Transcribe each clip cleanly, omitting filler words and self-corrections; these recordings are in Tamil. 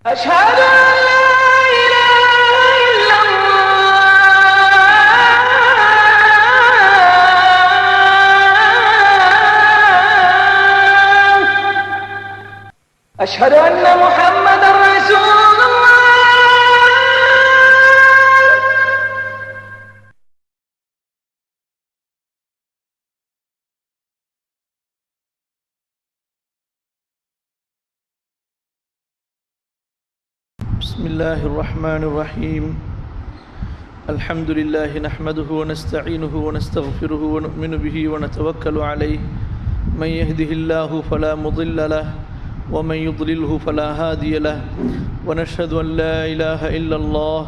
أشهد أن لا إله إلا الله أشهد أن محمدا رسول الله بسم الله الرحمن الرحيم الحمد لله نحمده ونستعينه ونستغفره ونؤمن به ونتوكل عليه من يهده الله فلا مضل له ومن يضلله فلا هادي له ونشهد أن لا إله إلا الله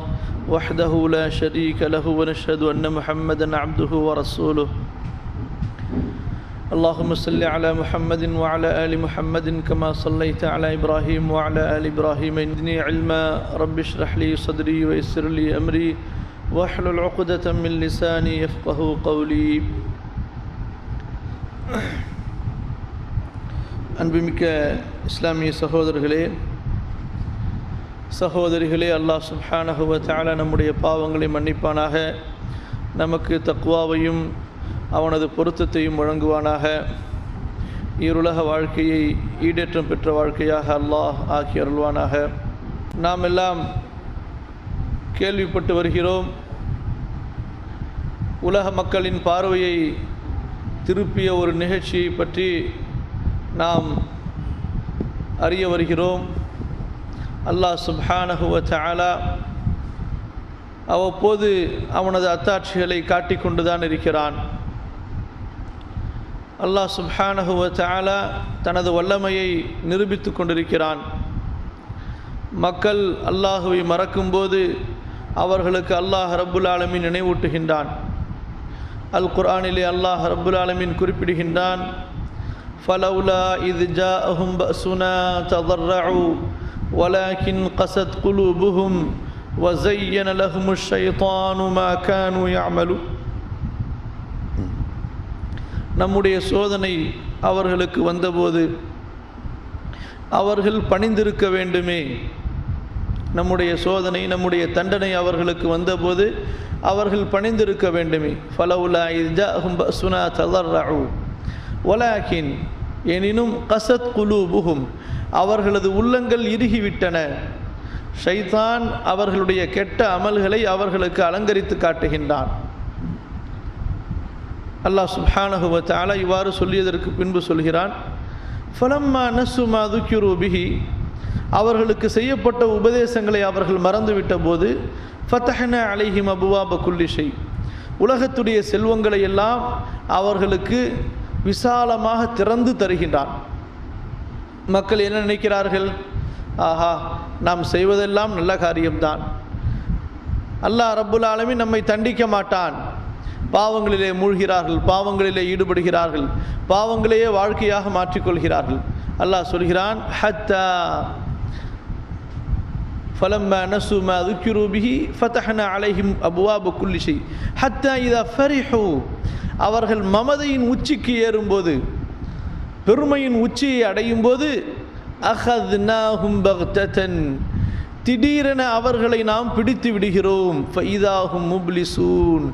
وحده لا شريك له ونشهد أن محمدا عبده ورسوله اللهم صل على محمد وعلى آل محمد كما صليت على إبراهيم وعلى آل إبراهيم إني علما رب اشرح لي صدري ويسر لي أمري واحلل عقدة من لساني يفقه قولي அன்புமிக்க இஸ்லாமிய சகோதரிகளே அல்லாஹ் சுப்ஹானஹு வ தஆலா நம்முடைய பாவங்களை மன்னிப்பானாக, நமக்கு தக்வாவையும் அவனது பொருத்தத்தையும் வழங்குவானாக. ஈருலக வாழ்க்கையை ஈடேற்றம் பெற்ற வாழ்க்கையாக அல்லாஹ் ஆக்கி அருள்வானாக. நாம் எல்லாம் கேள்விப்பட்டு வருகிறோம், உலக மக்களின் பார்வையை திருப்பிய ஒரு நிகழ்ச்சியை பற்றி நாம் அறிய வருகிறோம். அல்லாஹ் சுப்ஹானஹு வ தஆலா அவ்வப்போது அவனது அத்தாட்சிகளை காட்டிக்கொண்டுதான் இருக்கிறான். அல்லாஹ் சுப்ஹானஹு வ தஆலா தனது வல்லமையை நிரூபித்து கொண்டிருக்கிறான். மக்கள் அல்லாஹுவை மறக்கும்போது அவர்களுக்கு அல்லாஹ் ரப்புல் ஆலமீன் நினைவூட்டுகின்றான். அல் குர்ஆனிலே அல்லாஹ் ரப்புல் ஆலமீன் குறிப்பிடுகின்றான், ஃபலௌலா இத் ஜாஅஹும் பஅஸுனா தضرعوا ولكن قست قلوبهم وزين لهم الشيطان ما كانوا يعملون. நம்முடைய சோதனை அவர்களுக்கு வந்தபோது அவர்கள் பணிந்திருக்க வேண்டுமே. நம்முடைய சோதனை, நம்முடைய தண்டனை அவர்களுக்கு வந்தபோது அவர்கள் பணிந்திருக்க வேண்டுமே. ஃபலௌலா இத் ஜாஅஹும் பஅஸுனா தضرعوا ولكن எனினும் கஸத் குலூபுஹும் அவர்களது உள்ளங்கள் இறுகிவிட்டன. ஷைத்தான் அவர்களுடைய கெட்ட அமல்களை அவர்களுக்கு அலங்கரித்து காட்டுகின்றான். அல்லாஹ் சுப்ஹானஹு வ தஆலா இவ்வாறு சொல்லியதற்கு பின்பு சொல்கிறான், ஃபலம்மா நஸ்ஸு மா ذுக்கிரு பிஹி அவர்களுக்கு செய்யப்பட்ட உபதேசங்களை அவர்கள் மறந்துவிட்ட போது ஃபதஹ்னா அலைஹிம் அபுவாப குல்லி ஷை உலகத்துடைய செல்வங்களை எல்லாம் அவர்களுக்கு விசாலமாக திறந்து தருகின்றான். மக்கள் என்ன நினைக்கிறார்கள்? ஆஹா, நாம் செய்வதெல்லாம் நல்ல காரியம்தான், அல்லாஹ் ரப்புல் ஆலமீன் நம்மை தண்டிக்க மாட்டான். பாவங்களிலே மூழ்கிறார்கள், பாவங்களிலே ஈடுபடுகிறார்கள், பாவங்களையே வாழ்க்கையாக மாற்றிக்கொள்கிறார்கள். அல்லாஹ் சொல்கிறான், ஹத்தா ஃபலம்மா நஸு மா ذுக்கிரு பிஹி ஃபதஹ்னா அலைஹிம் அபுவாப குல்லி ஷை ஹத்தா இதா ஃபரிஹு அவர்கள் மமதையின் உச்சிக்கு ஏறும்போது, பெருமையின் உச்சியை அடையும் போது, அஹத்னாஹும் பக்ததன் திடீரென அவர்களை நாம் பிடித்து விடுகிறோம். ஃபஇதாஹும் முப்லிசூன்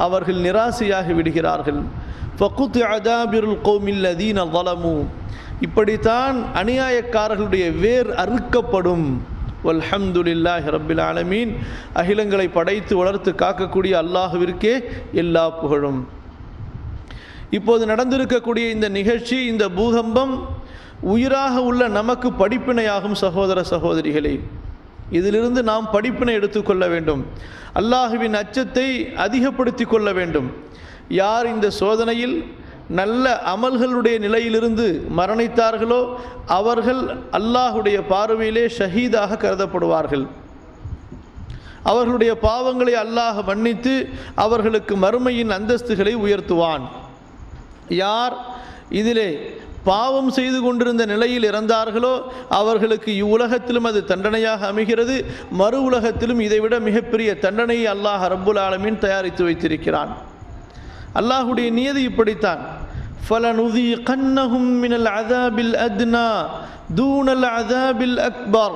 அவர்கள் நிராசையாகி விடுகிறார்கள். ஃபகுத்அ தாபிருல் கௌமில் லதீன ஸலமு இப்படித்தான் அநியாயக்காரர்களுடைய வேர் அறுக்கப்படும். வல்ஹம்துலில்லாஹி ரப்பில் ஆலமீன் அகிலங்களை படைத்து வளர்த்து காக்கக்கூடிய அல்லாஹ்விற்கே எல்லா புகழும். இப்போது நடந்திருக்கக்கூடிய இந்த நிகழ்ச்சி, இந்த பூகம்பம் உயிராக உள்ள நமக்கு படிப்பினையாகும். சகோதர சகோதரிகளே, இதிலிருந்து நாம் படிப்பினை எடுத்துக்கொள்ள வேண்டும். அல்லாஹுவின் அச்சத்தை அதிகப்படுத்தி கொள்ள வேண்டும். யார் இந்த சோதனையில் நல்ல அமல்களுடைய நிலையிலிருந்து மரணித்தார்களோ அவர்கள் அல்லாஹுடைய பார்வையிலே ஷஹீதாக கருதப்படுவார்கள். அவர்களுடைய பாவங்களை அல்லாஹ் மன்னித்து அவர்களுக்கு மறுமையின் அந்தஸ்துகளை உயர்த்துவான். யார் இதிலே பாவம் செய்து கொண்டிருந்த நிலையில் இறந்தார்களோ அவர்களுக்கு இவ்வுலகத்திலும் அது தண்டனையாக அமைகிறது, மறு உலகத்திலும் இதைவிட மிகப்பெரிய தண்டனையை அல்லாஹ் ரப்புல் ஆலமீன் தயாரித்து வைத்திருக்கிறான். அல்லாஹுடைய நியதி இப்படித்தான், فَلَنُذِيقَنَّهُمْ مِنَ الْعَذَابِ الْأَدْنَى دُونَ الْعَذَابِ الْأَكْبَرِ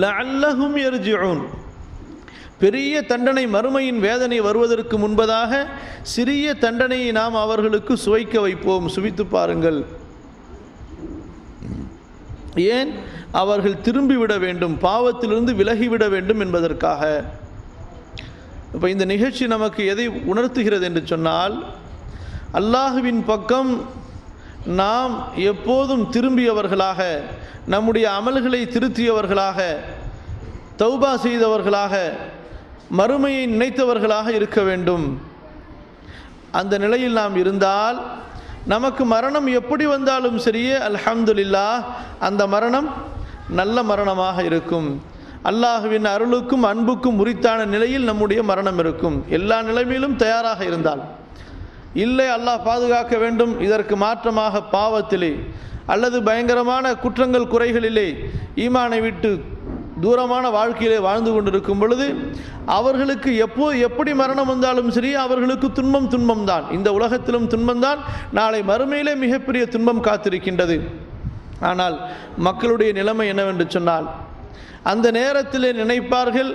லஅல்லஹும் யர்ஜிஊன். பெரிய தண்டனை மறுமையின் வேதனை வருவதற்கு முன்பதாக சிறிய தண்டனையை நாம் அவர்களுக்கு சுவைக்க வைப்போம், சுவித்து பாருங்கள். ஏன்? அவர்கள் திரும்பிவிட வேண்டும், பாவத்திலிருந்து விலகிவிட வேண்டும் என்பதற்காக. இப்போ இந்த நிகழ்ச்சி நமக்கு எதை உணர்த்துகிறது என்று சொன்னால், அல்லாஹுவின் பக்கம் நாம் எப்போதும் திரும்பியவர்களாக, நம்முடைய அமல்களை திருத்தியவர்களாக, தௌபா செய்தவர்களாக, மறுமையை நினைத்தவர்களாக இருக்க வேண்டும். அந்த நிலையில் நாம் இருந்தால் நமக்கு மரணம் எப்படி வந்தாலும் சரியே அல்ஹம்துலில்லாஹ், அந்த மரணம் நல்ல மரணமாக இருக்கும். அல்லாஹுவின் அருளுக்கும் அன்புக்கும் உரித்தான நிலையில் நம்முடைய மரணம் இருக்கும். எல்லா நிலைமையிலும் தயாராக இருந்தால். இல்லை, அல்லாஹ் பாதுகாக்க வேண்டும், இதற்கு மாற்றமாக பாவத்திலே அல்லது பயங்கரமான குற்றங்கள் குறைகளிலே ஈமானை விட்டு தூரமான வாழ்க்கையிலே வாழ்ந்து கொண்டிருக்கும் பொழுது அவர்களுக்கு எப்படி மரணம் வந்தாலும் சரி அவர்களுக்கு துன்பம் தான். இந்த உலகத்திலும் துன்பம்தான், நாளை மறுமையிலே மிகப்பெரிய துன்பம் காத்திருக்கின்றது. ஆனால் மக்களுடைய நிலைமை என்னவென்று சொன்னால், அந்த நேரத்திலே நினைப்பார்கள்,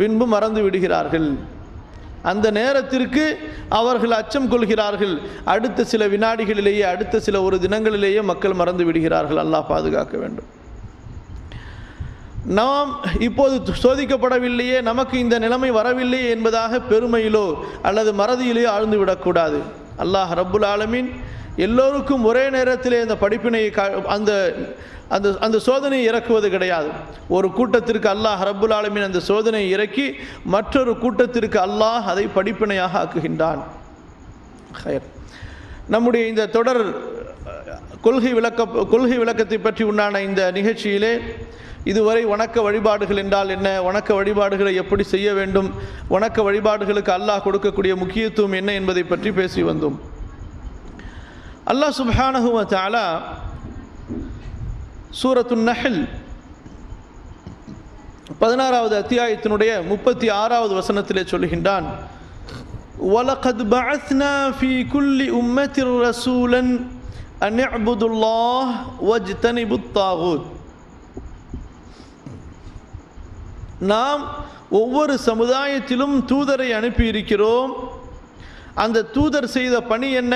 பின்பு மறந்து விடுகிறார்கள். அந்த நேரத்திற்கு அவர்கள் அச்சம் கொள்கிறார்கள். அடுத்த சில வினாடிகளிலேயே, அடுத்த சில ஒரு தினங்களிலேயே மக்கள் மறந்து விடுகிறார்கள். அல்லாஹ் பாதுகாக்க வேண்டும். நாம் இப்போது சோதிக்கப்படவில்லையே, நமக்கு இந்த நிலைமை வரவில்லையே என்பதாக பெருமையிலோ அல்லது மறதியிலோ ஆழ்ந்து விடக்கூடாது. அல்லாஹ் ரப்புல் ஆலமீன் எல்லோருக்கும் ஒரே நேரத்திலே அந்த படிப்பினை அந்த அந்த அந்த சோதனையை இறக்குவது கிடையாது. ஒரு கூட்டத்திற்கு அல்லாஹ் ரப்புல் ஆலமீன் அந்த சோதனையை இறக்கி மற்றொரு கூட்டத்திற்கு அல்லாஹ் அதை படிப்பினையாக ஆக்குகின்றான். நம்முடைய இந்த தொடர் கொள்கை விளக்கத்தை பற்றி உண்டான இந்த நிகழ்ச்சியிலே இதுவரை வணக்க வழிபாடுகள் என்றால் என்ன, வணக்க வழிபாடுகளை எப்படி செய்ய வேண்டும், வணக்க வழிபாடுகளுக்கு அல்லாஹ் கொடுக்கக்கூடிய முக்கியத்துவம் என்ன என்பதை பற்றி பேசி வந்தோம். அல்லாஹ் சுப்ஹானஹு வ தஆலா சூரத்துன் நஹ்ல் 16வது அத்தியாயத்தினுடைய 36வது வசனத்திலே சொல்கின்றான், வலகத் பஅஸ்னா ஃபீ குல்லி உம்மத்திர் ரசூலன் அன் இஅ்புதுல்லாஹ் வஜ்தனிபுத் தாகூத். நாம் ஒவ்வொரு சமுதாயத்திலும் தூதரை அனுப்பி இருக்கிறோம். அந்த தூதர் செய்த பணி என்ன?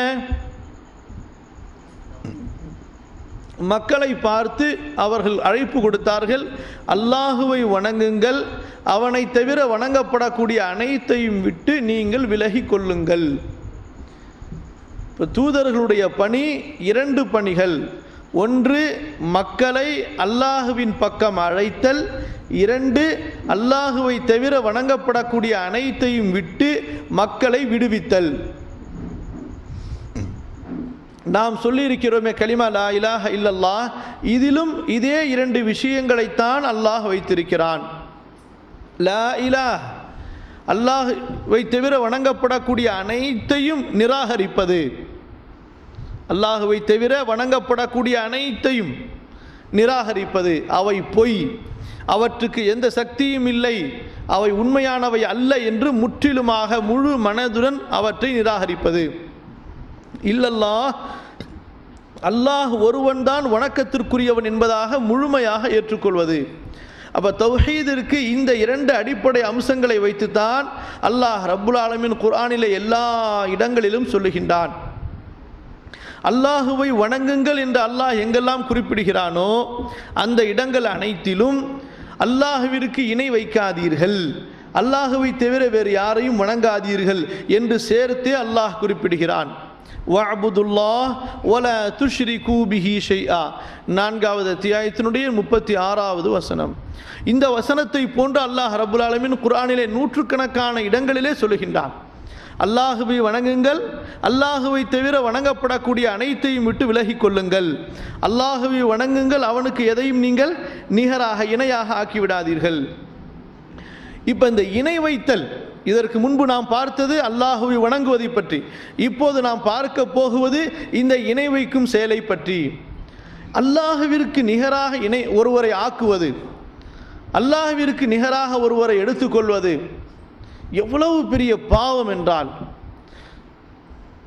மக்களை பார்த்து அவர்கள் அழைப்பு கொடுத்தார்கள், அல்லாஹுவை வணங்குங்கள், அவனை தவிர வணங்கப்படக்கூடிய அனைத்தையும் விட்டு நீங்கள் விலகி கொள்ளுங்கள். இப்போ தூதர்களுடைய பணி 2 பணிகள். ஒன்று, மக்களை அல்லாஹுவின் பக்கம் அழைத்தல். 2, அல்லாஹுவை தவிர வணங்கப்படக்கூடிய அனைத்தையும் விட்டு மக்களை விடுவித்தல். நாம் சொல்லியிருக்கிறோமே கலிமா லா இலாஹ இல்லல்லாஹ், இதிலும் இதே 2 விஷயங்களைத்தான் அல்லாஹ் வைத்திருக்கிறான். லா இலாஹ், அல்லாஹுவை தவிர வணங்கப்படக்கூடிய அனைத்தையும் நிராகரிப்பது. அல்லாஹுவை தவிர வணங்கப்படக்கூடிய அனைத்தையும் நிராகரிப்பது. அவை பொய், அவற்றுக்கு எந்த சக்தியும் இல்லை, அவை உண்மையானவை அல்ல என்று முற்றிலுமாக முழு மனதுடன் அவற்றை நிராகரிப்பது. இல்லல்லாஹ், அல்லாஹ் ஒருவன்தான் வணக்கத்திற்குரியவன் என்பதாக முழுமையாக ஏற்றுக்கொள்வது. அப்போ தௌஹீதிற்கு இந்த 2 அடிப்படை அம்சங்களை வைத்துத்தான் அல்லாஹ் ரப்புல் ஆலமீன் குர்ஆனிலே எல்லா இடங்களிலும் சொல்லுகின்றான். அல்லாஹுவை வணங்குங்கள் என்று அல்லாஹ் எங்கெல்லாம் குறிப்பிடுகிறானோ அந்த இடங்கள் அனைத்திலும் அல்லாஹுவிற்கு இணை வைக்காதீர்கள், அல்லாஹுவை தவிர வேறு யாரையும் வணங்காதீர்கள் என்று சேர்த்தே அல்லாஹ் குறிப்பிடுகிறான். வஅபுதுல்லாஹ் வலா துஷ்ரிகூ பிஹி ஷைஆ, 4வது அத்தியாயத்தினுடைய 36வது வசனம். இந்த வசனத்தை போன்று அல்லாஹ் ரப்புல் ஆலமீன் குர்ஆனிலே நூற்றுக்கணக்கான இடங்களிலே சொல்லுகின்றான். அல்லாஹுவை வணங்குங்கள், அல்லாஹுவை தவிர வணங்கப்படக்கூடிய அனைத்தையும் விட்டு விலகி கொள்ளுங்கள், அல்லாஹுவை வணங்குங்கள், அவனுக்கு எதையும் நீங்கள் நிகராக இணையாக ஆக்கிவிடாதீர்கள். இப்போ இந்த இணை வைத்தல், இதற்கு முன்பு நாம் பார்த்தது அல்லாஹுவை வணங்குவதை பற்றி, இப்போது நாம் பார்க்க போகுவது இந்த இணை வைக்கும் செயலை பற்றி. அல்லாஹுவிற்கு நிகராக ஒருவரை ஆக்குவது, அல்லாஹுவிற்கு நிகராக ஒருவரை எடுத்துக்கொள்வது எவ்வளவு பெரிய பாவம் என்றால்,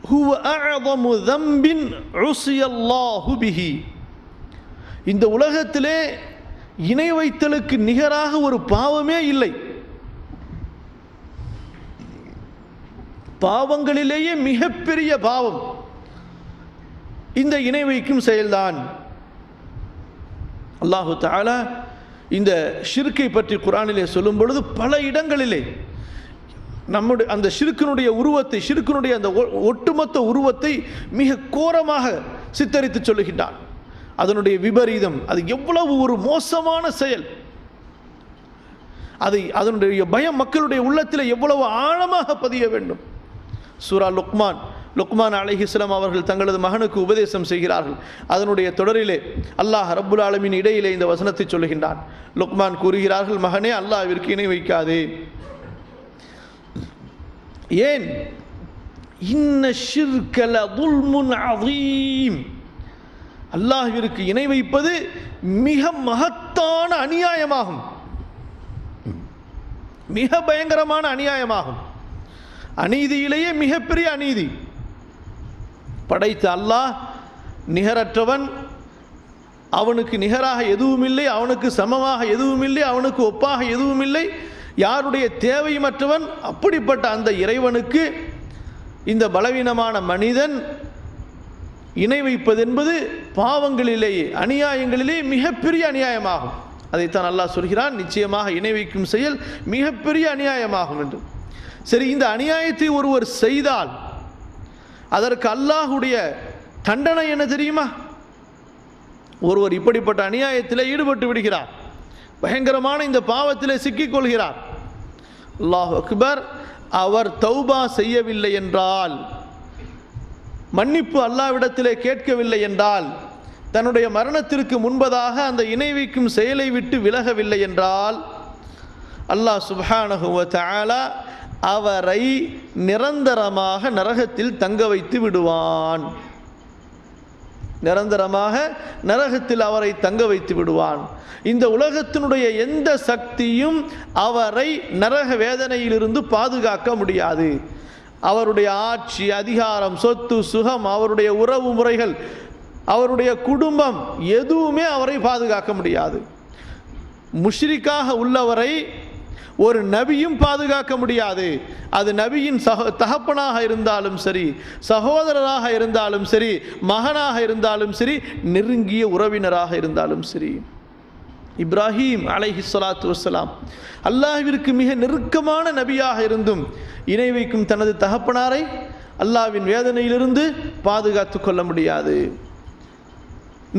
ஹுவ அஅதமு ذنبٍ عُصِيَ اللَّهُ بِهِ. இந்த உலகத்திலே இணை வைத்தலுக்கு நிகராக ஒரு பாவமே இல்லை. பாவங்களிலேயே மிகப்பெரிய பாவம் இந்த இணை வைக்கும் செயல்தான். அல்லாஹு தஆலா இந்த ஷிர்க்கை பற்றி குர்ஆனிலே சொல்லும் பொழுது பல இடங்களிலே நம்முடைய அந்த ஷிர்க்கினுடைய உருவத்தை, ஷிர்க்கினுடைய அந்த ஒட்டுமொத்த உருவத்தை மிக கோரமாக சித்தரித்து சொல்லுகின்றான். அதனுடைய விபரீதம், அது எவ்வளவு ஒரு மோசமான செயல், அதனுடைய பயம் மக்களுடைய உள்ளத்தில் எவ்வளவு ஆழமாக பதிய வேண்டும். சூரா லுக்மான் அலைஹிஸ்ஸலாம் அவர்கள் தங்களது மகனுக்கு உபதேசம் செய்கிறார்கள். அதனுடைய தொடரிலே அல்லாஹ் ரப்புல் ஆலமீன் இடையிலே இந்த வசனத்தை சொல்லுகின்றான். லுக்மான் கூறுகிறார்கள், மகனே, அல்லாஹ்விற்கு இணை வைக்காதே. ஏன்? இன்ன ஷிர்க லதுல்முன் அதீம், அல்லாஹ்விற்கு இணை வைப்பது மிக மகத்தான அநியாயமாகும், மிக பயங்கரமான அநியாயமாகும். அநீதியிலேயே மிகப்பெரிய அநீதி. படைத்த அல்லாஹ் நிகரற்றவன், அவனுக்கு நிகராக எதுவும் இல்லை, அவனுக்கு சமமாக எதுவும் இல்லை, அவனுக்கு ஒப்பாக எதுவும் இல்லை, யாருடைய தேவையற்றவன். அப்படிப்பட்ட அந்த இறைவனுக்கு இந்த பலவீனமான மனிதன் இணை வைப்பது என்பது பாவங்களிலேயே, அநியாயங்களிலே மிகப்பெரிய அநியாயமாகும். அதைத்தான் அல்லாஹ் சொல்கிறான், நிச்சயமாக இணை வைக்கும் செயல் மிகப்பெரிய அநியாயமாகும் என்று. சரி, இந்த அநியாயத்தை ஒருவர் செய்தால் அதற்கு அல்லாஹுடைய தண்டனை என்ன தெரியுமா? ஒருவர் இப்படிப்பட்ட அநியாயத்தில் ஈடுபட்டு விடுகிறார், பயங்கரமான இந்த பாவத்தில் சிக்கிக்கொள்கிறார். அல்லாஹ் அக்பர். அவர் தௌபா செய்யவில்லை என்றால், மன்னிப்பு அல்லாஹ்விடத்திலே கேட்கவில்லை என்றால், தன்னுடைய மரணத்திற்கு முன்பதாக அந்த இணை வைக்கும் செயலை விட்டு விலகவில்லை என்றால், அல்லாஹ் சுப்ஹானஹு வ தஆலா அவரை நிரந்தரமாக நரகத்தில் தங்க வைத்து விடுவான். நிரந்தரமாக நரகத்தில் அவரை தங்க வைத்து விடுவான். இந்த உலகத்தினுடைய எந்த சக்தியும் அவரை நரக வேதனையிலிருந்து பாதுகாக்க முடியாது. அவருடைய ஆட்சி, அதிகாரம், சொத்து, சுகம், அவருடைய உறவு முறைகள், அவருடைய குடும்பம், எதுவுமே அவரை பாதுகாக்க முடியாது. முஷ்ரிக்காக உள்ளவரை ஒரு நபியும் பாதுகாக்க முடியாது. அது நபியின் தகப்பனாக இருந்தாலும் சரி, சகோதரராக இருந்தாலும் சரி, மகனாக இருந்தாலும் சரி, நெருங்கிய உறவினராக இருந்தாலும் சரி. இப்ராஹீம் அலைஹிஸ்ஸலாத்து வஸ்ஸலாம் அல்லாஹ்விற்கு மிக நெருக்கமான நபியாக இருந்தும் இணை வைக்கும் தனது தகப்பனாரை அல்லாஹ்வின் வேதனையிலிருந்து பாதுகாத்து கொள்ள முடியாது.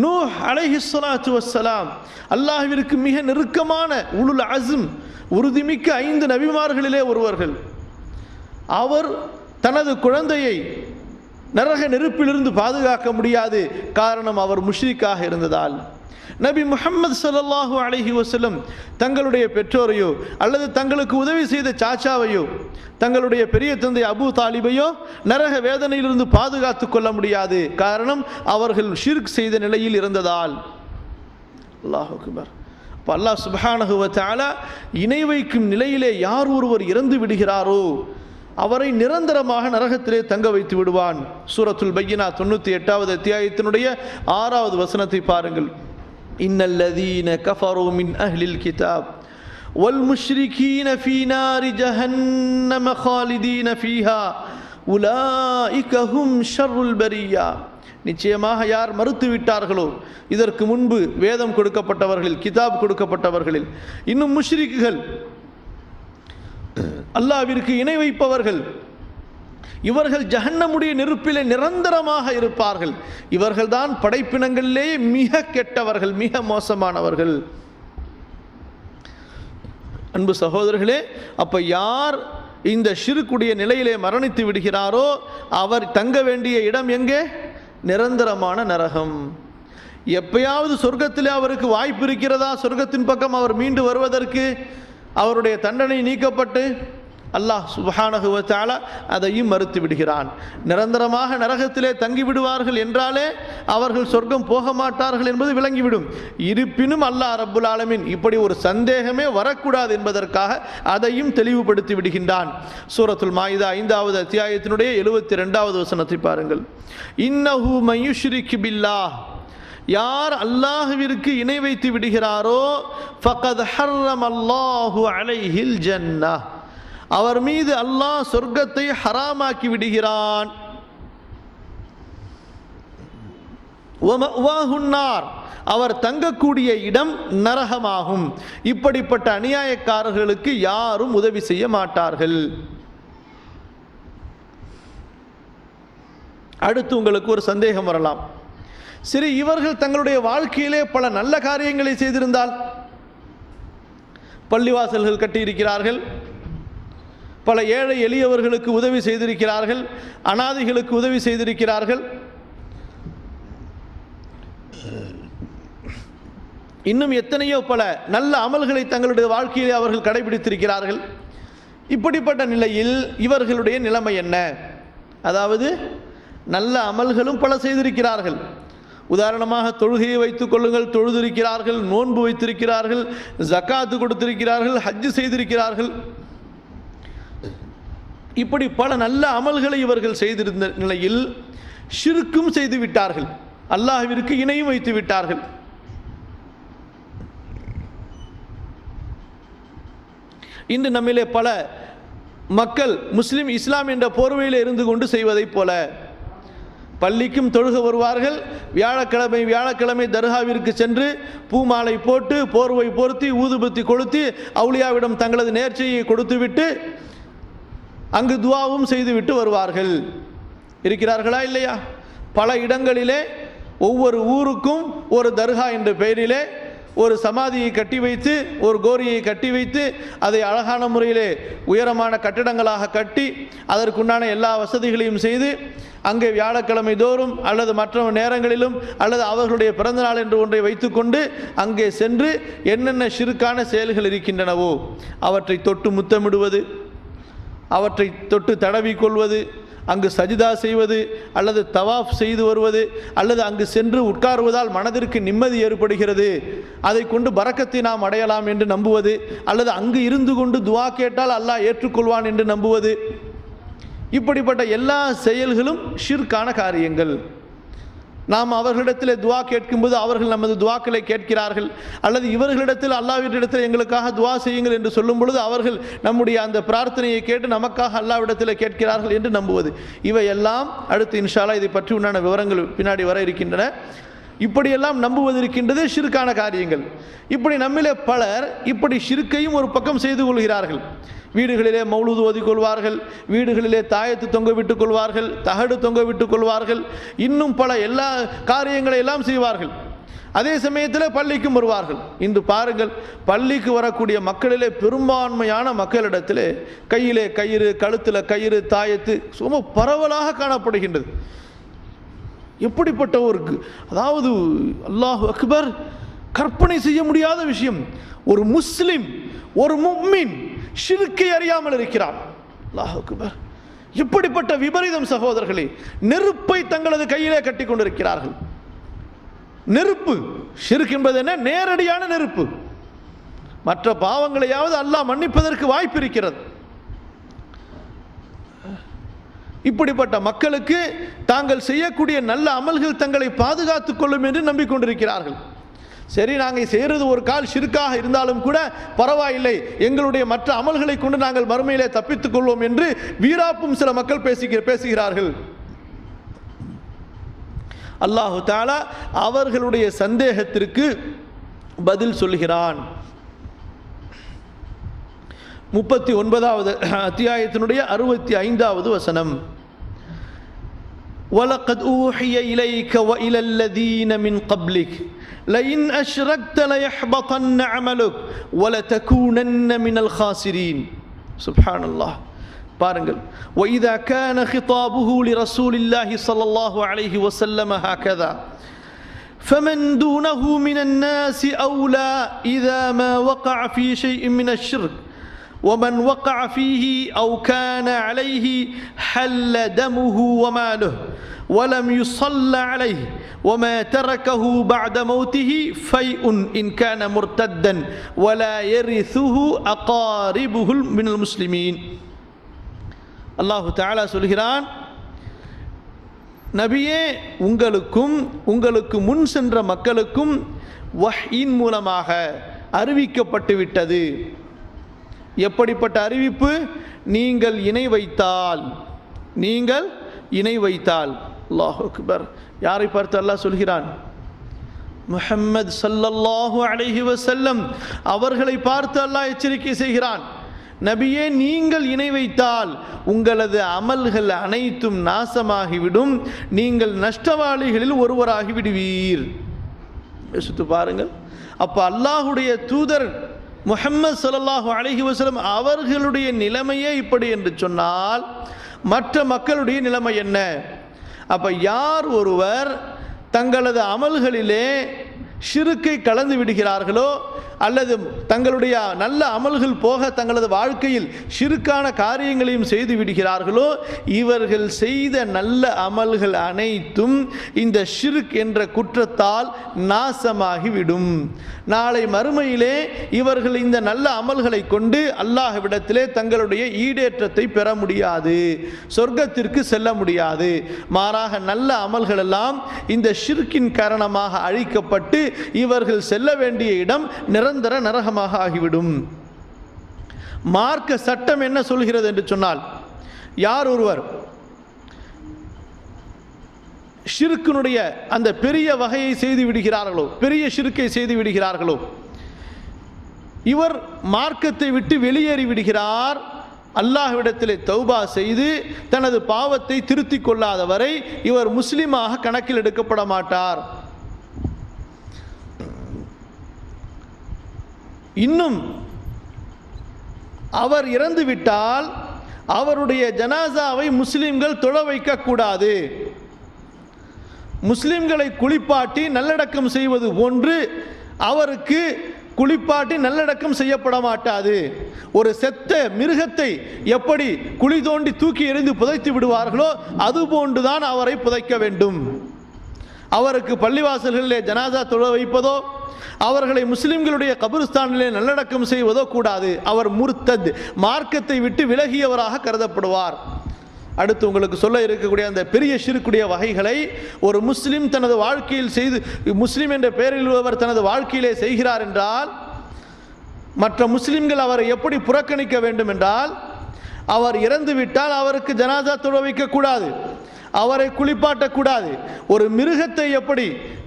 நூஹ் அலைஹிஸ்ஸலாத்து வஸ்ஸலாம் அல்லாஹ்விற்கு மிக நெருக்கமான உலுல் அஸ்ம், உறுதிமிக்க 5 நபிமார்களிலே ஒருவர்கள். அவர் தனது குழந்தையை நரக நெருப்பிலிருந்து பாதுகாக்க முடியாது. காரணம், அவர் முஷ்ரிக்காக இருந்ததால். நபி முஹம்மது ஸல்லல்லாஹு அலைஹி வஸல்லம் தங்களுடைய பெற்றோரையோ அல்லது தங்களுக்கு உதவி செய்த சாச்சாவையோ, தங்களுடைய பெரிய தந்தை அபூ தாலிபையோ நரக வேதனையிலிருந்து பாதுகாத்து கொள்ள முடியாது. காரணம், அவர்கள் ஷிர்க் செய்த நிலையில் இருந்ததால். அல்லாஹ் அக்பர். இப்போ அல்லாஹ் சுப்ஹானஹு வ தஆலா இணை வைக்கும் நிலையிலே யார் ஒருவர் இறந்து விடுகிறாரோ அவரை நிரந்தரமாக நரகத்திலே தங்க வைத்து விடுவான். சூரத்துல் பையினா 98வது அத்தியாயத்தினுடைய 6வது வசனத்தை பாருங்கள். இன்னல்லதீன கஃபரு மின் அஹ்லில் கிதாப் வல் முஷ்ரிகீன ஃபீ நாரி ஜஹன்னம காலிதீன ஃபீஹா உலாயிக ஹும் ஷர்ருல் பரியா. நிச்சயமாக யார் மறுத்து விட்டார்களோ, இதற்கு முன்பு வேதம் கொடுக்கப்பட்டவர்களில், கிதாப் கொடுக்கப்பட்டவர்களில், இன்னும் முஷ்ரிக்குகள், அல்லாஹ்விற்கு இணை வைப்பவர்கள், இவர்கள் ஜஹன்னமுடைய நெருப்பிலே நிரந்தரமாக இருப்பார்கள். இவர்கள்தான் படைப்பினங்களிலேயே மிக கெட்டவர்கள், மிக மோசமானவர்கள். அன்பு சகோதரர்களே, அப்ப யார் இந்த ஷிர்க்குடைய நிலையிலே மரணித்து விடுகிறாரோ அவர் தங்க வேண்டிய இடம் எங்கே? நிரந்தரமான நரகம். எப்பயாவது சொர்க்கத்திலே அவருக்கு வாய்ப்பு இருக்கிறதா சொர்க்கத்தின் பக்கம் அவர் மீண்டு வருவதற்கு? அவருடைய தண்டனை நீக்கப்பட்டு அல்லாஹ் சுப்ஹானஹு வ தஆலா அதையும் மறுத்து விடுகிறான். நிரந்தரமாக நரகத்திலே தங்கி விடுவார்கள் என்றாலே அவர்கள் சொர்க்கம் போக மாட்டார்கள் என்பது விளங்கிவிடும். இருப்பினும் அல்லாஹ் ரப்புல் ஆலமீன் இப்படி ஒரு சந்தேகமே வரக்கூடாது என்பதற்காக அதையும் தெளிவுபடுத்தி விடுகின்றான். சூரத்துல் மாயிதா 5வது அத்தியாயத்தினுடைய 72வது வசனத்தை பாருங்கள். இன்னஹு மன் யுஷ்ரிக் பில்லாஹ், யார் அல்லாஹ்விற்கு இணை வைத்து விடுகிறாரோ ஃபகத் ஹர்ரமல்லாஹு அலைஹில் ஜன்னah, அவர் மீது அல்லாஹ் சொர்க்கத்தை ஹராமாக்கி விடுகிறான். வமஅவாஹுன்னார், அவர் தங்கக்கூடிய இடம் நரகமாகும். இப்படிப்பட்ட அநியாயக்காரர்களுக்கு யாரும் உதவி செய்ய மாட்டார்கள். அடுத்து உங்களுக்கு ஒரு சந்தேகம் வரலாம். சரி, இவர்கள் தங்களுடைய வாழ்க்கையிலே பல நல்ல காரியங்களை செய்திருந்தால், பள்ளிவாசல்கள் கட்டியிருக்கிறார்கள், பல ஏழை எளியவர்களுக்கு உதவி செய்திருக்கிறார்கள், அனாதைகளுக்கு உதவி செய்திருக்கிறார்கள், இன்னும் எத்தனையோ பல நல்ல அமல்களை தங்களுடைய வாழ்க்கையிலே அவர்கள் கடைபிடித்திருக்கிறார்கள். இப்படிப்பட்ட நிலையில் இவர்களுடைய நிலைமை என்ன? அதாவது நல்ல அமல்களும் பல செய்திருக்கிறார்கள். உதாரணமாக தொழுகையை வைத்துக் கொள்ளுங்கள், தொழுதிருக்கிறார்கள், நோன்பு வைத்திருக்கிறார்கள், ஜக்காத்து கொடுத்திருக்கிறார்கள், ஹஜ்ஜு செய்திருக்கிறார்கள். இப்படி பல நல்ல அமல்களை இவர்கள் செய்திருந்த நிலையில் ஷிர்க்கும் செய்து விட்டார்கள், அல்லாஹ்விற்கு இணையும் வைத்து விட்டார்கள். இன்று நம்மிலே பல மக்கள் முஸ்லிம் இஸ்லாம் என்ற போர்வையில் இருந்து கொண்டு செய்வதைப் போல பள்ளிக்கும் தொழுக வருவார்கள், வியாழக்கிழமை தர்காவிற்கு சென்று பூமாலை போட்டு போர்வை போர்த்தி ஊதுபத்தி கொளுத்தி அவுலியாவிடம் தங்களது நேர்ச்சையை கொடுத்துவிட்டு அங்கு துவாவும் செய்துவிட்டு வருவார்கள். இருக்கிறார்களா இல்லையா? பல இடங்களிலே ஒவ்வொரு ஊருக்கும் ஒரு தர்கா என்ற பெயரிலே ஒரு சமாதியை கட்டி வைத்து, ஒரு கோரியை கட்டி வைத்து, அதை அழகான முறையிலே உயரமான கட்டிடங்களாக கட்டி அதற்குண்டான எல்லா வசதிகளையும் செய்து அங்கே வியாழக்கிழமை தோறும் அல்லது மற்ற நேரங்களிலும் அல்லது அவர்களுடைய பிறந்தநாள் என்று ஒன்றை வைத்துக்கொண்டு அங்கே சென்று என்னென்ன ஷிர்கான செயல்கள் இருக்கின்றனவோ அவற்றை தொட்டு முத்தமிடுவது, அவற்றை தொட்டு தடவிக்கொள்வது, அங்கு சஜிதா செய்வது அல்லது தவாஃப் செய்து வருவது அல்லது அங்கு சென்று உட்காருவதால் மனதிற்கு நிம்மதி ஏற்படுகிறது, அதை கொண்டு பரக்கத்தை நாம் அடையலாம் என்று நம்புவது, அல்லது அங்கு இருந்து கொண்டு துவா கேட்டால் அல்லாஹ் ஏற்றுக்கொள்வான் என்று நம்புவது, இப்படிப்பட்ட எல்லா செயல்களும் ஷிர்கான காரியங்கள். நாம் அவர்களிடத்தில் துவா கேட்கும்போது அவர்கள் நமது துவாக்களை கேட்கிறார்கள், அல்லது இவர்களிடத்தில் அல்லாஹ்விடத்தில் எங்களுக்காக துவா செய்யுங்கள் என்று சொல்லும் பொழுது அவர்கள் நம்முடைய அந்த பிரார்த்தனையை கேட்டு நமக்காக அல்லாஹ்விடத்தில் கேட்கிறார்கள் என்று நம்புவது, இவையெல்லாம் அடுத்து இன்ஷா அல்லாஹ் இதை பற்றி உண்டான விவரங்கள் பின்னாடி வர இருக்கின்றன. இப்படியெல்லாம் நம்புவது இருக்கின்றது ஷிர்கான காரியங்கள். இப்படி நம்மிலே பலர் இப்படி ஷிர்கையும் ஒரு பக்கம் செய்து கொள்கிறார்கள். வீடுகளிலே மௌலூது ஓதிக் கொள்வார்கள், வீடுகளிலே தாயத்து தொங்க விட்டுக் கொள்வார்கள், தகடு தொங்க விட்டுக் கொள்வார்கள், இன்னும் பல எல்லா காரியங்களை எல்லாம் செய்வார்கள். அதே சமயத்தில் பள்ளிக்கும் வருவார்கள். இன்று பாருங்கள், பள்ளிக்கு வரக்கூடிய மக்களிலே பெரும்பான்மையான மக்களிடத்திலே கையிலே கயிறு, கழுத்தில் கயிறு, தாயத்து ரொம்ப பரவலாக காணப்படுகின்றது. எப்படிப்பட்ட ஒரு, அதாவது அல்லாஹ் அக்பர், கற்பனை செய்ய முடியாத விஷயம். ஒரு முஸ்லிம், ஒரு முஃமின் ஷிர்க்கை அறியாமல் இருக்கிறார். அல்லாஹ் அக்பர், எப்படிப்பட்ட விபரீதம் சகோதரர்களே! நெருப்பை தங்களது கையிலே கட்டி கொண்டிருக்கிறார்கள். நெருப்பு, ஷிர்க் என்பது என்ன? நேரடியான நெருப்பு. மற்ற பாவங்களையாவது அல்லாஹ் மன்னிப்பதற்கு வாய்ப்பு இருக்கிறது. இப்படிப்பட்ட மக்களுக்கு தாங்கள் செய்யக்கூடிய நல்ல அமல்கள் தங்களை பாதுகாத்துக் கொள்ளும் என்று நம்பிக்கொண்டிருக்கிறார்கள். சரி, நாங்கள் செய்கிறது ஒரு கால் ஷிர்காக இருந்தாலும் கூட பரவாயில்லை, எங்களுடைய மற்ற அமல்களை கொண்டு நாங்கள் மறுமையிலே தப்பித்துக் கொள்வோம் என்று வீராப்பும் சில மக்கள் பேசுகிறார்கள். அல்லாஹு தஆலா அவர்களுடைய சந்தேகத்திற்கு பதில் சொல்கிறான். 39வது அத்தியாயத்தினுடைய 65வது வசனம், وَلَقَدْ أُوحِيَ إِلَيْكَ وَإِلَى الَّذِينَ مِنْ قَبْلِكَ لَئِنْ أَشْرَكْتَ لَيَحْبَطَنَّ عَمَلُكَ وَلَتَكُونَنَّ مِنَ الْخَاسِرِينَ. سبحان الله. பாருங்கள், وَإِذَا كَانَ خِطَابُهُ لِرَسُولِ اللَّهِ صَلَّى اللَّهُ عَلَيْهِ وَسَلَّمَ هَكَذَا فَمَنْ دُونَهُ مِنَ النَّاسِ أَوْلَى إِذَا مَا وَقَعَ فِي شَيْءٍ مِنَ الشِّرْكِ وَمَنْ وَقَعَ فِيهِ أَوْ كَانَ عَلَيْهِ حَلَّ دَمُهُ وَمَالُهُ وَلَمْ يُصَلَّ عَلَيْهِ وَمَا تَرَكَهُ بَعْدَ مَوْتِهِ فَيْءٌ إِنْ كَانَ مُرْتَدًّا وَلَا يَرِثُهُ أَقَارِبُهُ مِنَ الْمُسْلِمِينَ. அல்லாஹு தஆலா சொல்கிறான், நபியே உங்களுக்கும் உங்களுக்கு முன் சென்ற மக்களுக்கும் வஹ்யின் மூலமாக அறிவிக்கப்பட்டு விட்டது. எப்படிப்பட்ட அறிவிப்பு? நீங்கள் இணை வைத்தால் அல்லாஹ் அக்பர். யாரை பார்த்து அல்லாஹ் சொல்கிறான்? முஹம்மது ஸல்லல்லாஹு அலைஹி வஸல்லம் அவர்களை பார்த்து அல்லாஹ் எச்சரிக்கை செய்கிறான். நபியே, நீங்கள் இணை வைத்தால் உங்களது அமல்கள் அனைத்தும் நாசமாகிவிடும், நீங்கள் நஷ்டவாளிகளில் ஒருவராகி விடுவீர். யோசித்து பாருங்கள். அப்போ அல்லாஹுடைய தூதர் முஹம்மது ஸல்லல்லாஹு அலைஹி வஸல்லம் அவர்களுடைய நிலைமையே இப்படி என்று சொன்னால் மற்ற மக்களுடைய நிலைமை என்ன? அப்போ யார் ஒருவர் தங்களது அமல்களிலே ஷிருக்கை கலந்து விடுகிறார்களோ அல்லது தங்களுடைய நல்ல அமல்கள் போக தங்களது வாழ்க்கையில் ஷிருக்கான காரியங்களையும் செய்து விடுகிறார்களோ, இவர்கள் செய்த நல்ல அமல்கள் அனைத்தும் இந்த ஷிருக் என்ற குற்றத்தால் நாசமாகிவிடும். நாளை மறுமையிலே இவர்கள் இந்த நல்ல அமல்களை கொண்டு அல்லாஹ்விடத்திலே தங்களுடைய ஈடேற்றத்தை பெற முடியாது, சொர்க்கத்திற்கு செல்ல முடியாது. மாறாக நல்ல அமல்கள் எல்லாம் இந்த ஷிர்கின் காரணமாக அழிக்கப்பட்டு இவர்கள் செல்ல வேண்டிய இடம் நிரந்தர நரகமாக ஆகிவிடும். மார்க்க சட்டம் என்ன சொல்கிறது என்று சொன்னால், யார் ஒருவர் ஷிர்கினுடைய அந்த பெரிய வகையை செய்து விடுகிறார்களோ, பெரிய ஷிர்கை செய்து விடுகிறார்களோ, இவர் மார்க்கத்தை விட்டு வெளியேறி விடுகிறார். அல்லாஹ்விடத்திலே தௌபா செய்து தனது பாவத்தை திருத்திக் கொள்ளாத வரை இவர் முஸ்லிமாக கணக்கில் எடுக்கப்பட மாட்டார். இன்னும் அவர் இறந்துவிட்டால் அவருடைய ஜனாசாவை முஸ்லிம்கள் தொழ வைக்கக்கூடாது. முஸ்லிம்களை குளிப்பாட்டி நல்லடக்கம் செய்வது போன்று அவருக்கு குளிப்பாட்டி நல்லடக்கம் செய்யப்பட மாட்டாது. ஒரு செத்த மிருகத்தை எப்படி குழி தோண்டி தூக்கி எறிந்து புதைத்து விடுவார்களோ அதுபோன்றுதான் அவரை புதைக்க வேண்டும். அவருக்கு பள்ளிவாசல்களிலே ஜனாசா தொழ வைப்பதோ அவர்களை முஸ்லிம்களுடைய கபிரிஸ்தானிலே நல்லடக்கம் செய்வதோ கூடாது. அவர் முர்த்தத், மார்க்கத்தை விட்டு விலகியவராக கருதப்படுவார். அடுத்து உங்களுக்கு சொல்ல இருக்கக்கூடிய அந்த பெரிய ஷிர்க்குடைய வகைகளை ஒரு முஸ்லிம் தனது வாழ்க்கையில் செய்து, முஸ்லிம் என்ற பெயரில் உள்ளவர் தனது வாழ்க்கையிலே செய்கிறார் என்றால் மற்ற முஸ்லிம்கள் அவரை எப்படி புறக்கணிக்க வேண்டும் என்றால், அவர் இறந்து விட்டால் அவருக்கு ஜனாசா தொழ வைக்கக்கூடாது, அவரை குளிப்பாட்டக்கூடாது. ஒரு மிருகத்தை எப்படி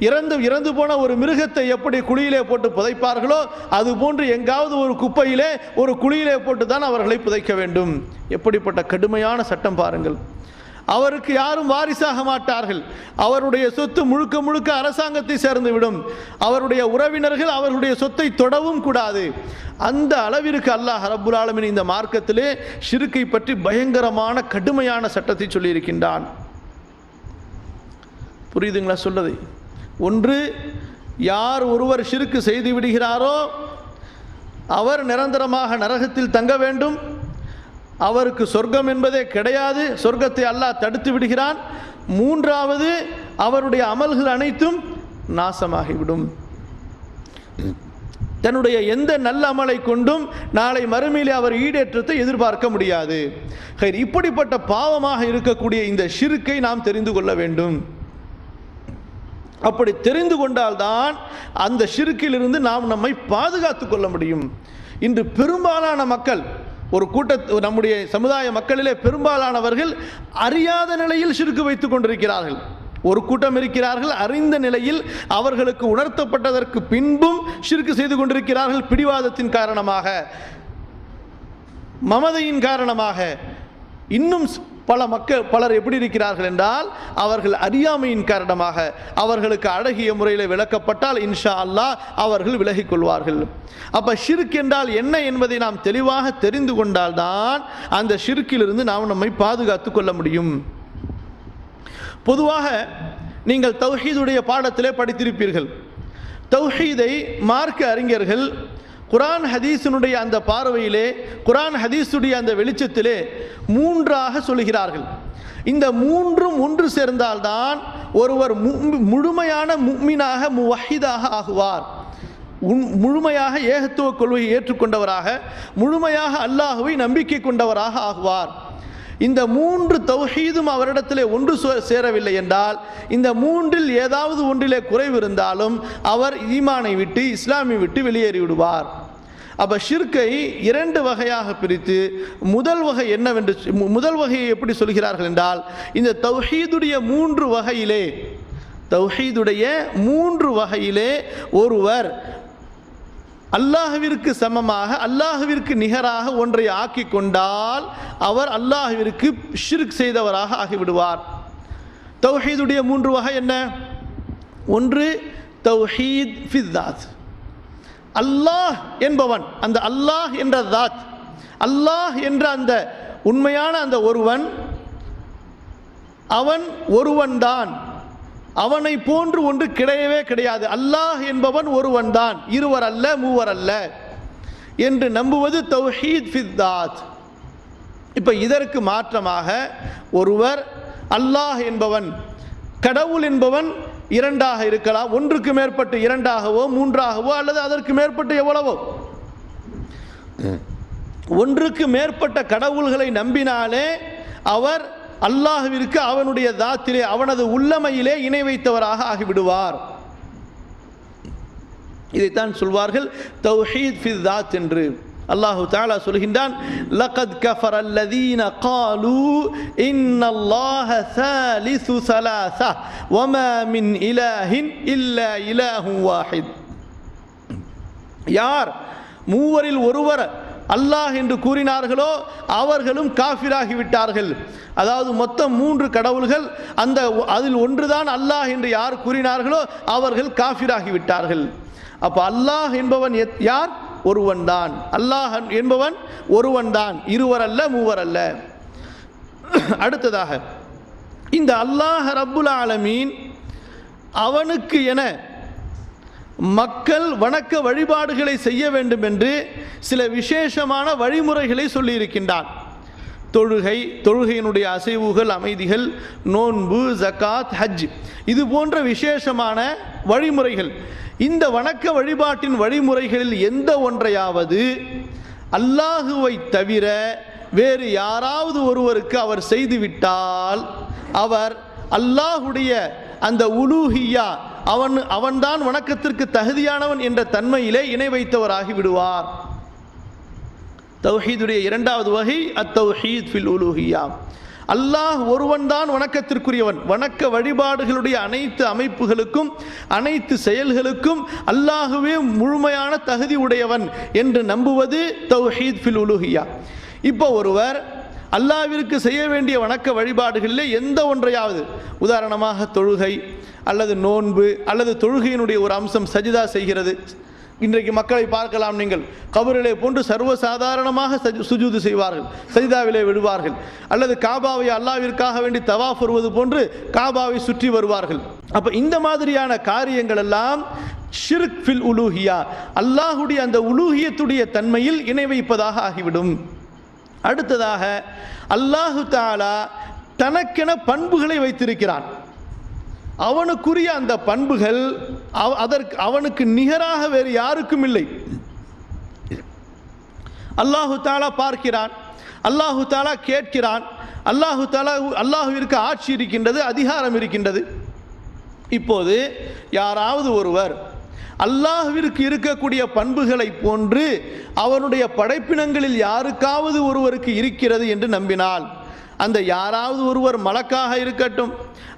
இறந்து போன ஒரு மிருகத்தை எப்படி குழியிலே போட்டு புதைப்பார்களோ அதுபோன்று எங்காவது ஒரு குப்பையிலே ஒரு குழியிலே போட்டு தான் அவர்களை புதைக்க வேண்டும். எப்படிப்பட்ட கடுமையான சட்டம் பாருங்கள். அவருக்கு யாரும் வாரிசாக மாட்டார்கள். அவருடைய சொத்து முழுக்க முழுக்க அரசாங்கத்தை சேர்ந்துவிடும். அவருடைய உறவினர்கள் அவருடைய சொத்தை தொடவும் கூடாது. அந்த அளவிற்கு அல்லாஹ் ரப்புல் ஆலமீன் இந்த மார்க்கத்திலே ஷிர்க்கை பற்றி பயங்கரமான கடுமையான சட்டத்தை சொல்லியிருக்கின்றான். புரியுதுங்களா சொல்றது? ஒன்று, யார் ஒருவர் ஷிர்க் செய்து விடுகிறாரோ அவர் நிரந்தரமாக நரகத்தில் தங்க வேண்டும், அவருக்கு சொர்க்கம் என்பதே கிடையாது, சொர்க்கத்தை அல்லாஹ் தடுத்து விடுகிறான். மூன்றாவது, அவருடைய அமல்கள் அனைத்தும் நாசமாகிவிடும். தன்னுடைய எந்த நல்ல அமலை கொண்டும் நாளை மறுமையிலே அவர் ஈடேற்றத்தை எதிர்பார்க்க முடியாது. இப்படிப்பட்ட பாவமாக இருக்கக்கூடிய இந்த ஷிர்க்கை நாம் தெரிந்து கொள்ள வேண்டும். அப்படி தெரிந்து கொண்டால்தான் அந்த ஷிர்க்கிலிருந்து நாம் நம்மை பாதுகாத்துக் கொள்ள முடியும். இன்று பெரும்பாலான மக்கள், ஒரு நம்முடைய சமுதாய மக்களிலே பெரும்பாலானவர்கள் அறியாத நிலையில் ஷிர்க் வைத்துக் கொண்டிருக்கிறார்கள். ஒரு கூட்டம் இருக்கிறார்கள், அறிந்த நிலையில் அவர்களுக்கு உணர்த்தப்பட்டதற்கு பின்பும் ஷிர்க் செய்து கொண்டிருக்கிறார்கள். பிடிவாதத்தின் காரணமாக, மமதையின் காரணமாக. இன்னும் பலர் எப்படி இருக்கிறார்கள் என்றால், அவர்கள் அறியாமையின் காரணமாக அவர்களுக்கு அழகிய முறையில் விளக்கப்பட்டால் இன்ஷா அல்லாஹ் அவர்கள் விலகிக் கொள்வார்கள். அப்ப ஷிர்க் என்றால் என்ன என்பதை நாம் தெளிவாக தெரிந்து கொண்டால்தான் அந்த ஷிர்க்கிலிருந்து நாம் நம்மை பாதுகாத்துக் கொள்ள முடியும். பொதுவாக நீங்கள் தௌஹீதுடைய பாடத்திலே படித்திருப்பீர்கள். தௌஹீதை மார்க்க அறிஞர்கள் குர்ஆன் ஹதீஸினுடைய அந்த பார்வையிலே, குர்ஆன் ஹதீஸுடைய அந்த வெளிச்சத்திலே மூன்றாக சொல்கிறார்கள். இந்த மூன்றும் ஒன்று சேர்ந்தால்தான் ஒருவர் முழுமையான முஃமினாக முவஹிதாக ஆகுவார். முழுமையாக ஏகத்துவ கொள்கையை ஏற்றுக்கொண்டவராக, முழுமையாக அல்லாஹுவை நம்பிக்கை கொண்டவராக ஆகுவார். இந்த மூன்று தௌஹீதும் அவரிடத்திலே ஒன்று சேரவில்லை என்றால், இந்த மூன்றில் ஏதாவது ஒன்றிலே குறைவு இருந்தாலும் அவர் ஈமானை விட்டு இஸ்லாமை விட்டு வெளியேறி விடுவார். அப்போ ஷிர்கை இரண்டு வகையாக பிரித்து முதல் வகை என்னவென்று, முதல் வகையை எப்படி சொல்கிறார்கள் என்றால், இந்த தௌஹீதுடைய மூன்று வகையிலே ஒருவர் அல்லாஹ்விற்கு சமமாக அல்லாஹ்விற்கு நிகராக ஒன்றை ஆக்கி கொண்டால் அவர் அல்லாஹ்விற்கு ஷிர்க் செய்தவராக ஆகிவிடுவார். தௌஹீதுடைய மூன்று வகை என்ன? ஒன்று தௌஹீத் ஃபித்தாத், அல்லாஹ் என்பவன், அந்த அல்லாஹ் என்ற தாத், அல்லாஹ் என்ற அந்த உண்மையான அந்த ஒருவன், அவன் ஒருவன்தான், அவனை போன்று ஒன்று கிடையவே கிடையாது, அல்லாஹ் என்பவன் ஒருவன் தான், இருவர் அல்ல மூவர் அல்ல என்று நம்புவது தௌஹீத் ஃபித்தாத். இப்போ இதற்கு மாற்றமாக ஒருவர் அல்லாஹ் என்பவன், கடவுள் என்பவன் இரண்டாக இருக்கலாம், ஒன்றுக்கு மேற்பட்டு இரண்டாகவோ மூன்றாகவோ அல்லது அதற்கு மேற்பட்டு எவ்வளவோ, ஒன்றுக்கு மேற்பட்ட கடவுள்களை நம்பினாலே அவர் அல்லாஹ்விற்கு அவனுடைய தாத்திலே அவனது உள்ளமையிலே இணை வைத்தவராக ஆகிவிடுவார். இதைத்தான் சொல்வார்கள் தௌஹீத் ஃபில் தாத் என்று. அல்லாஹு தஆலா சொல்கின்றான், லகத் கஃபர அல்லதீன காலூ இன்னல்லாஹ சாலிசு ஸலாஸா வமா மின் இலாஹின் இல்லா இலாஹு வாஹித். யார் மூவரில் ஒருவர் அல்லாஹ் என்று கூறினார்களோ அவர்களும் காஃபிராகி விட்டார்கள். அதாவது மொத்தம் மூன்று கடவுள்கள், அந்த அதில் ஒன்றுதான் அல்லாஹ் என்று யார் கூறினார்களோ அவர்கள் காஃபிராகி விட்டார்கள். அப்போ அல்லாஹ் என்பவன் யார்? ஒருவன் தான். அல்லாஹ் என்பவன் ஒருவன் தான், இருவர் அல்ல மூவர் அல்ல. அடுத்ததாக இந்த அல்லாஹ் ரப்புல் ஆலமீன் அவனுக்கு என மக்கள் வணக்க வழிபாடுகளை செய்ய வேண்டும் என்று சில விசேஷமான வழிமுறைகளை சொல்லியிருக்கின்றான். தொழுகையினுடைய அசைவுகள், அமைதிகள், நோன்பு, ஜகாத், ஹஜ், இது போன்ற விசேஷமான வழிமுறைகள். இந்த வணக்க வழிபாட்டின் வழிமுறைகளில் எந்த ஒன்றையாவது அல்லாஹுவை தவிர வேறு யாராவது ஒருவருக்கு அவர் செய்துவிட்டால் அவர் அல்லாஹுடைய அந்த உலூஹியா, அவன்தான் வணக்கத்திற்கு தகுதியானவன் என்ற தன்மையிலே இணை வைத்தவராகி விடுவார். தௌஹீதுடைய இரண்டாவது வகை அத்தௌஹீத் ஃபில் உலூஹியா. அல்லாஹ் ஒருவன் தான் வணக்கத்திற்குரியவன். வணக்க வழிபாடுகளுடைய அனைத்து அமைப்புகளுக்கும் அனைத்து செயல்களுக்கும் அல்லாஹுவே முழுமையான தகுதி உடையவன் என்று நம்புவது தௌஹீத் ஃபில் உலூஹியா. இப்போ ஒருவர் அல்லாஹ்விற்கு செய்ய வேண்டிய வணக்க வழிபாடுகளிலே எந்த ஒன்றையாவது, உதாரணமாக தொழுகை அல்லது நோன்பு அல்லது தொழுகையினுடைய ஒரு அம்சம் சஜிதா செய்கிறது. இன்றைக்கு மக்களை பார்க்கலாம், நீங்கள் கபரிலே போன்று சர்வசாதாரணமாக சுஜூது செய்வார்கள், சஜிதாவிலே விடுவார்கள். அல்லது காபாவை அல்லாஹ்விற்காக வேண்டி தவாஃப் வருவது போன்று காபாவை சுற்றி வருவார்கள். அப்போ இந்த மாதிரியான காரியங்கள் எல்லாம் ஷிர்க் ஃபில் உலூஹியா, அல்லாஹுடைய அந்த உலூஹியத்துடைய தன்மையில் இணை வைப்பதாக ஆகிவிடும். அடுத்ததாக அல்லாஹு தஆலா தனக்கென பண்புகளை வைத்திருக்கிறான். அவனுக்குரிய அந்த பண்புகள் அவனுக்கு நிகராக வேறு யாருக்கும் இல்லை. அல்லாஹு தஆலா பார்க்கிறான், அல்லாஹு தஆலா கேட்கிறான், அல்லாஹுவிற்கு ஆட்சி இருக்கின்றது, அதிகாரம் இருக்கின்றது. இப்போது யாராவது ஒருவர் அல்லாஹ்விற்கு இருக்கக்கூடிய பண்புகளை போன்று அவனுடைய படைப்பினங்களில் யாருக்காவது ஒருவருக்கு இருக்கிறது என்று நம்பினால், அந்த யாராவது ஒருவர் மலக்காக இருக்கட்டும்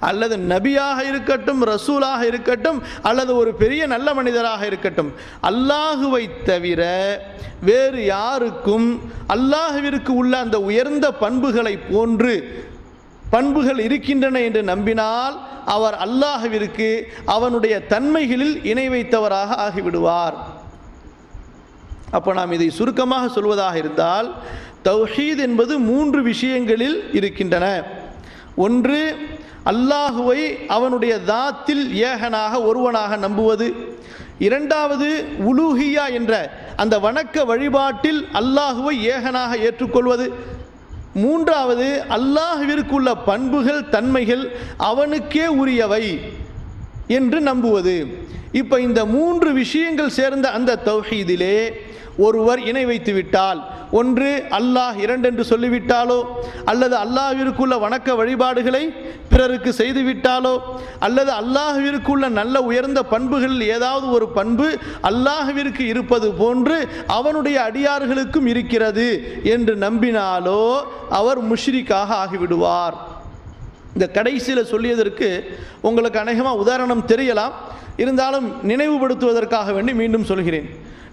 அல்லது நபியாக இருக்கட்டும், ரசூலாக இருக்கட்டும் அல்லது ஒரு பெரிய நல்ல மனிதராக இருக்கட்டும், அல்லாஹுவை தவிர வேறு யாருக்கும் அல்லாஹ்விற்கு உள்ள அந்த உயர்ந்த பண்புகளை போன்று பண்புகள் இருக்கின்றன என்று நம்பினால் அவர் அல்லாஹ்விற்கு அவனுடைய தன்மைகளில் இணை வைத்தவராக ஆகிவிடுவார். அப்போ நாம் இதை சுருக்கமாக சொல்வதாக இருந்தால், தௌஹீத் என்பது மூன்று விஷயங்களில் இருக்கின்றன. ஒன்று அல்லாஹுவை அவனுடைய தாத்தில் ஏகனாக ஒருவனாக நம்புவது. இரண்டாவது உலூஹியா என்ற அந்த வணக்க வழிபாட்டில் அல்லாஹுவை ஏகனாக ஏற்றுக்கொள்வது. மூன்றாவது அல்லாஹ்விற்குள்ள பண்புகள், தன்மைகள் அவனுக்கே உரியவை என்று நம்புவது. இப்போ இந்த மூன்று விஷயங்கள் சேர்ந்த அந்த தௌஹீதிலே ஒருவர் இணை வைத்து விட்டால், ஒன்று அல்லாஹ் இரண்டென்று சொல்லிவிட்டாலோ, அல்லது அல்லாஹ்விற்குள்ள வணக்க வழிபாடுகளை பிறருக்கு செய்துவிட்டாலோ, அல்லது அல்லாஹ்விற்குள்ள நல்ல உயர்ந்த பண்புகளில் ஏதாவது ஒரு பண்பு அல்லாஹ்விற்கு இருப்பது போன்று அவனுடைய அடியார்களுக்கும் இருக்கிறது என்று நம்பினாலோ அவர் முஷ்ரிக்காக ஆகிவிடுவார். இந்த கடைசியில் சொல்லியதற்கு உங்களுக்கு அநேகமாக உதாரணம் தெரியலாம், இருந்தாலும் நினைவுபடுத்துவதற்காக வேண்டி மீண்டும் சொல்கிறேன்.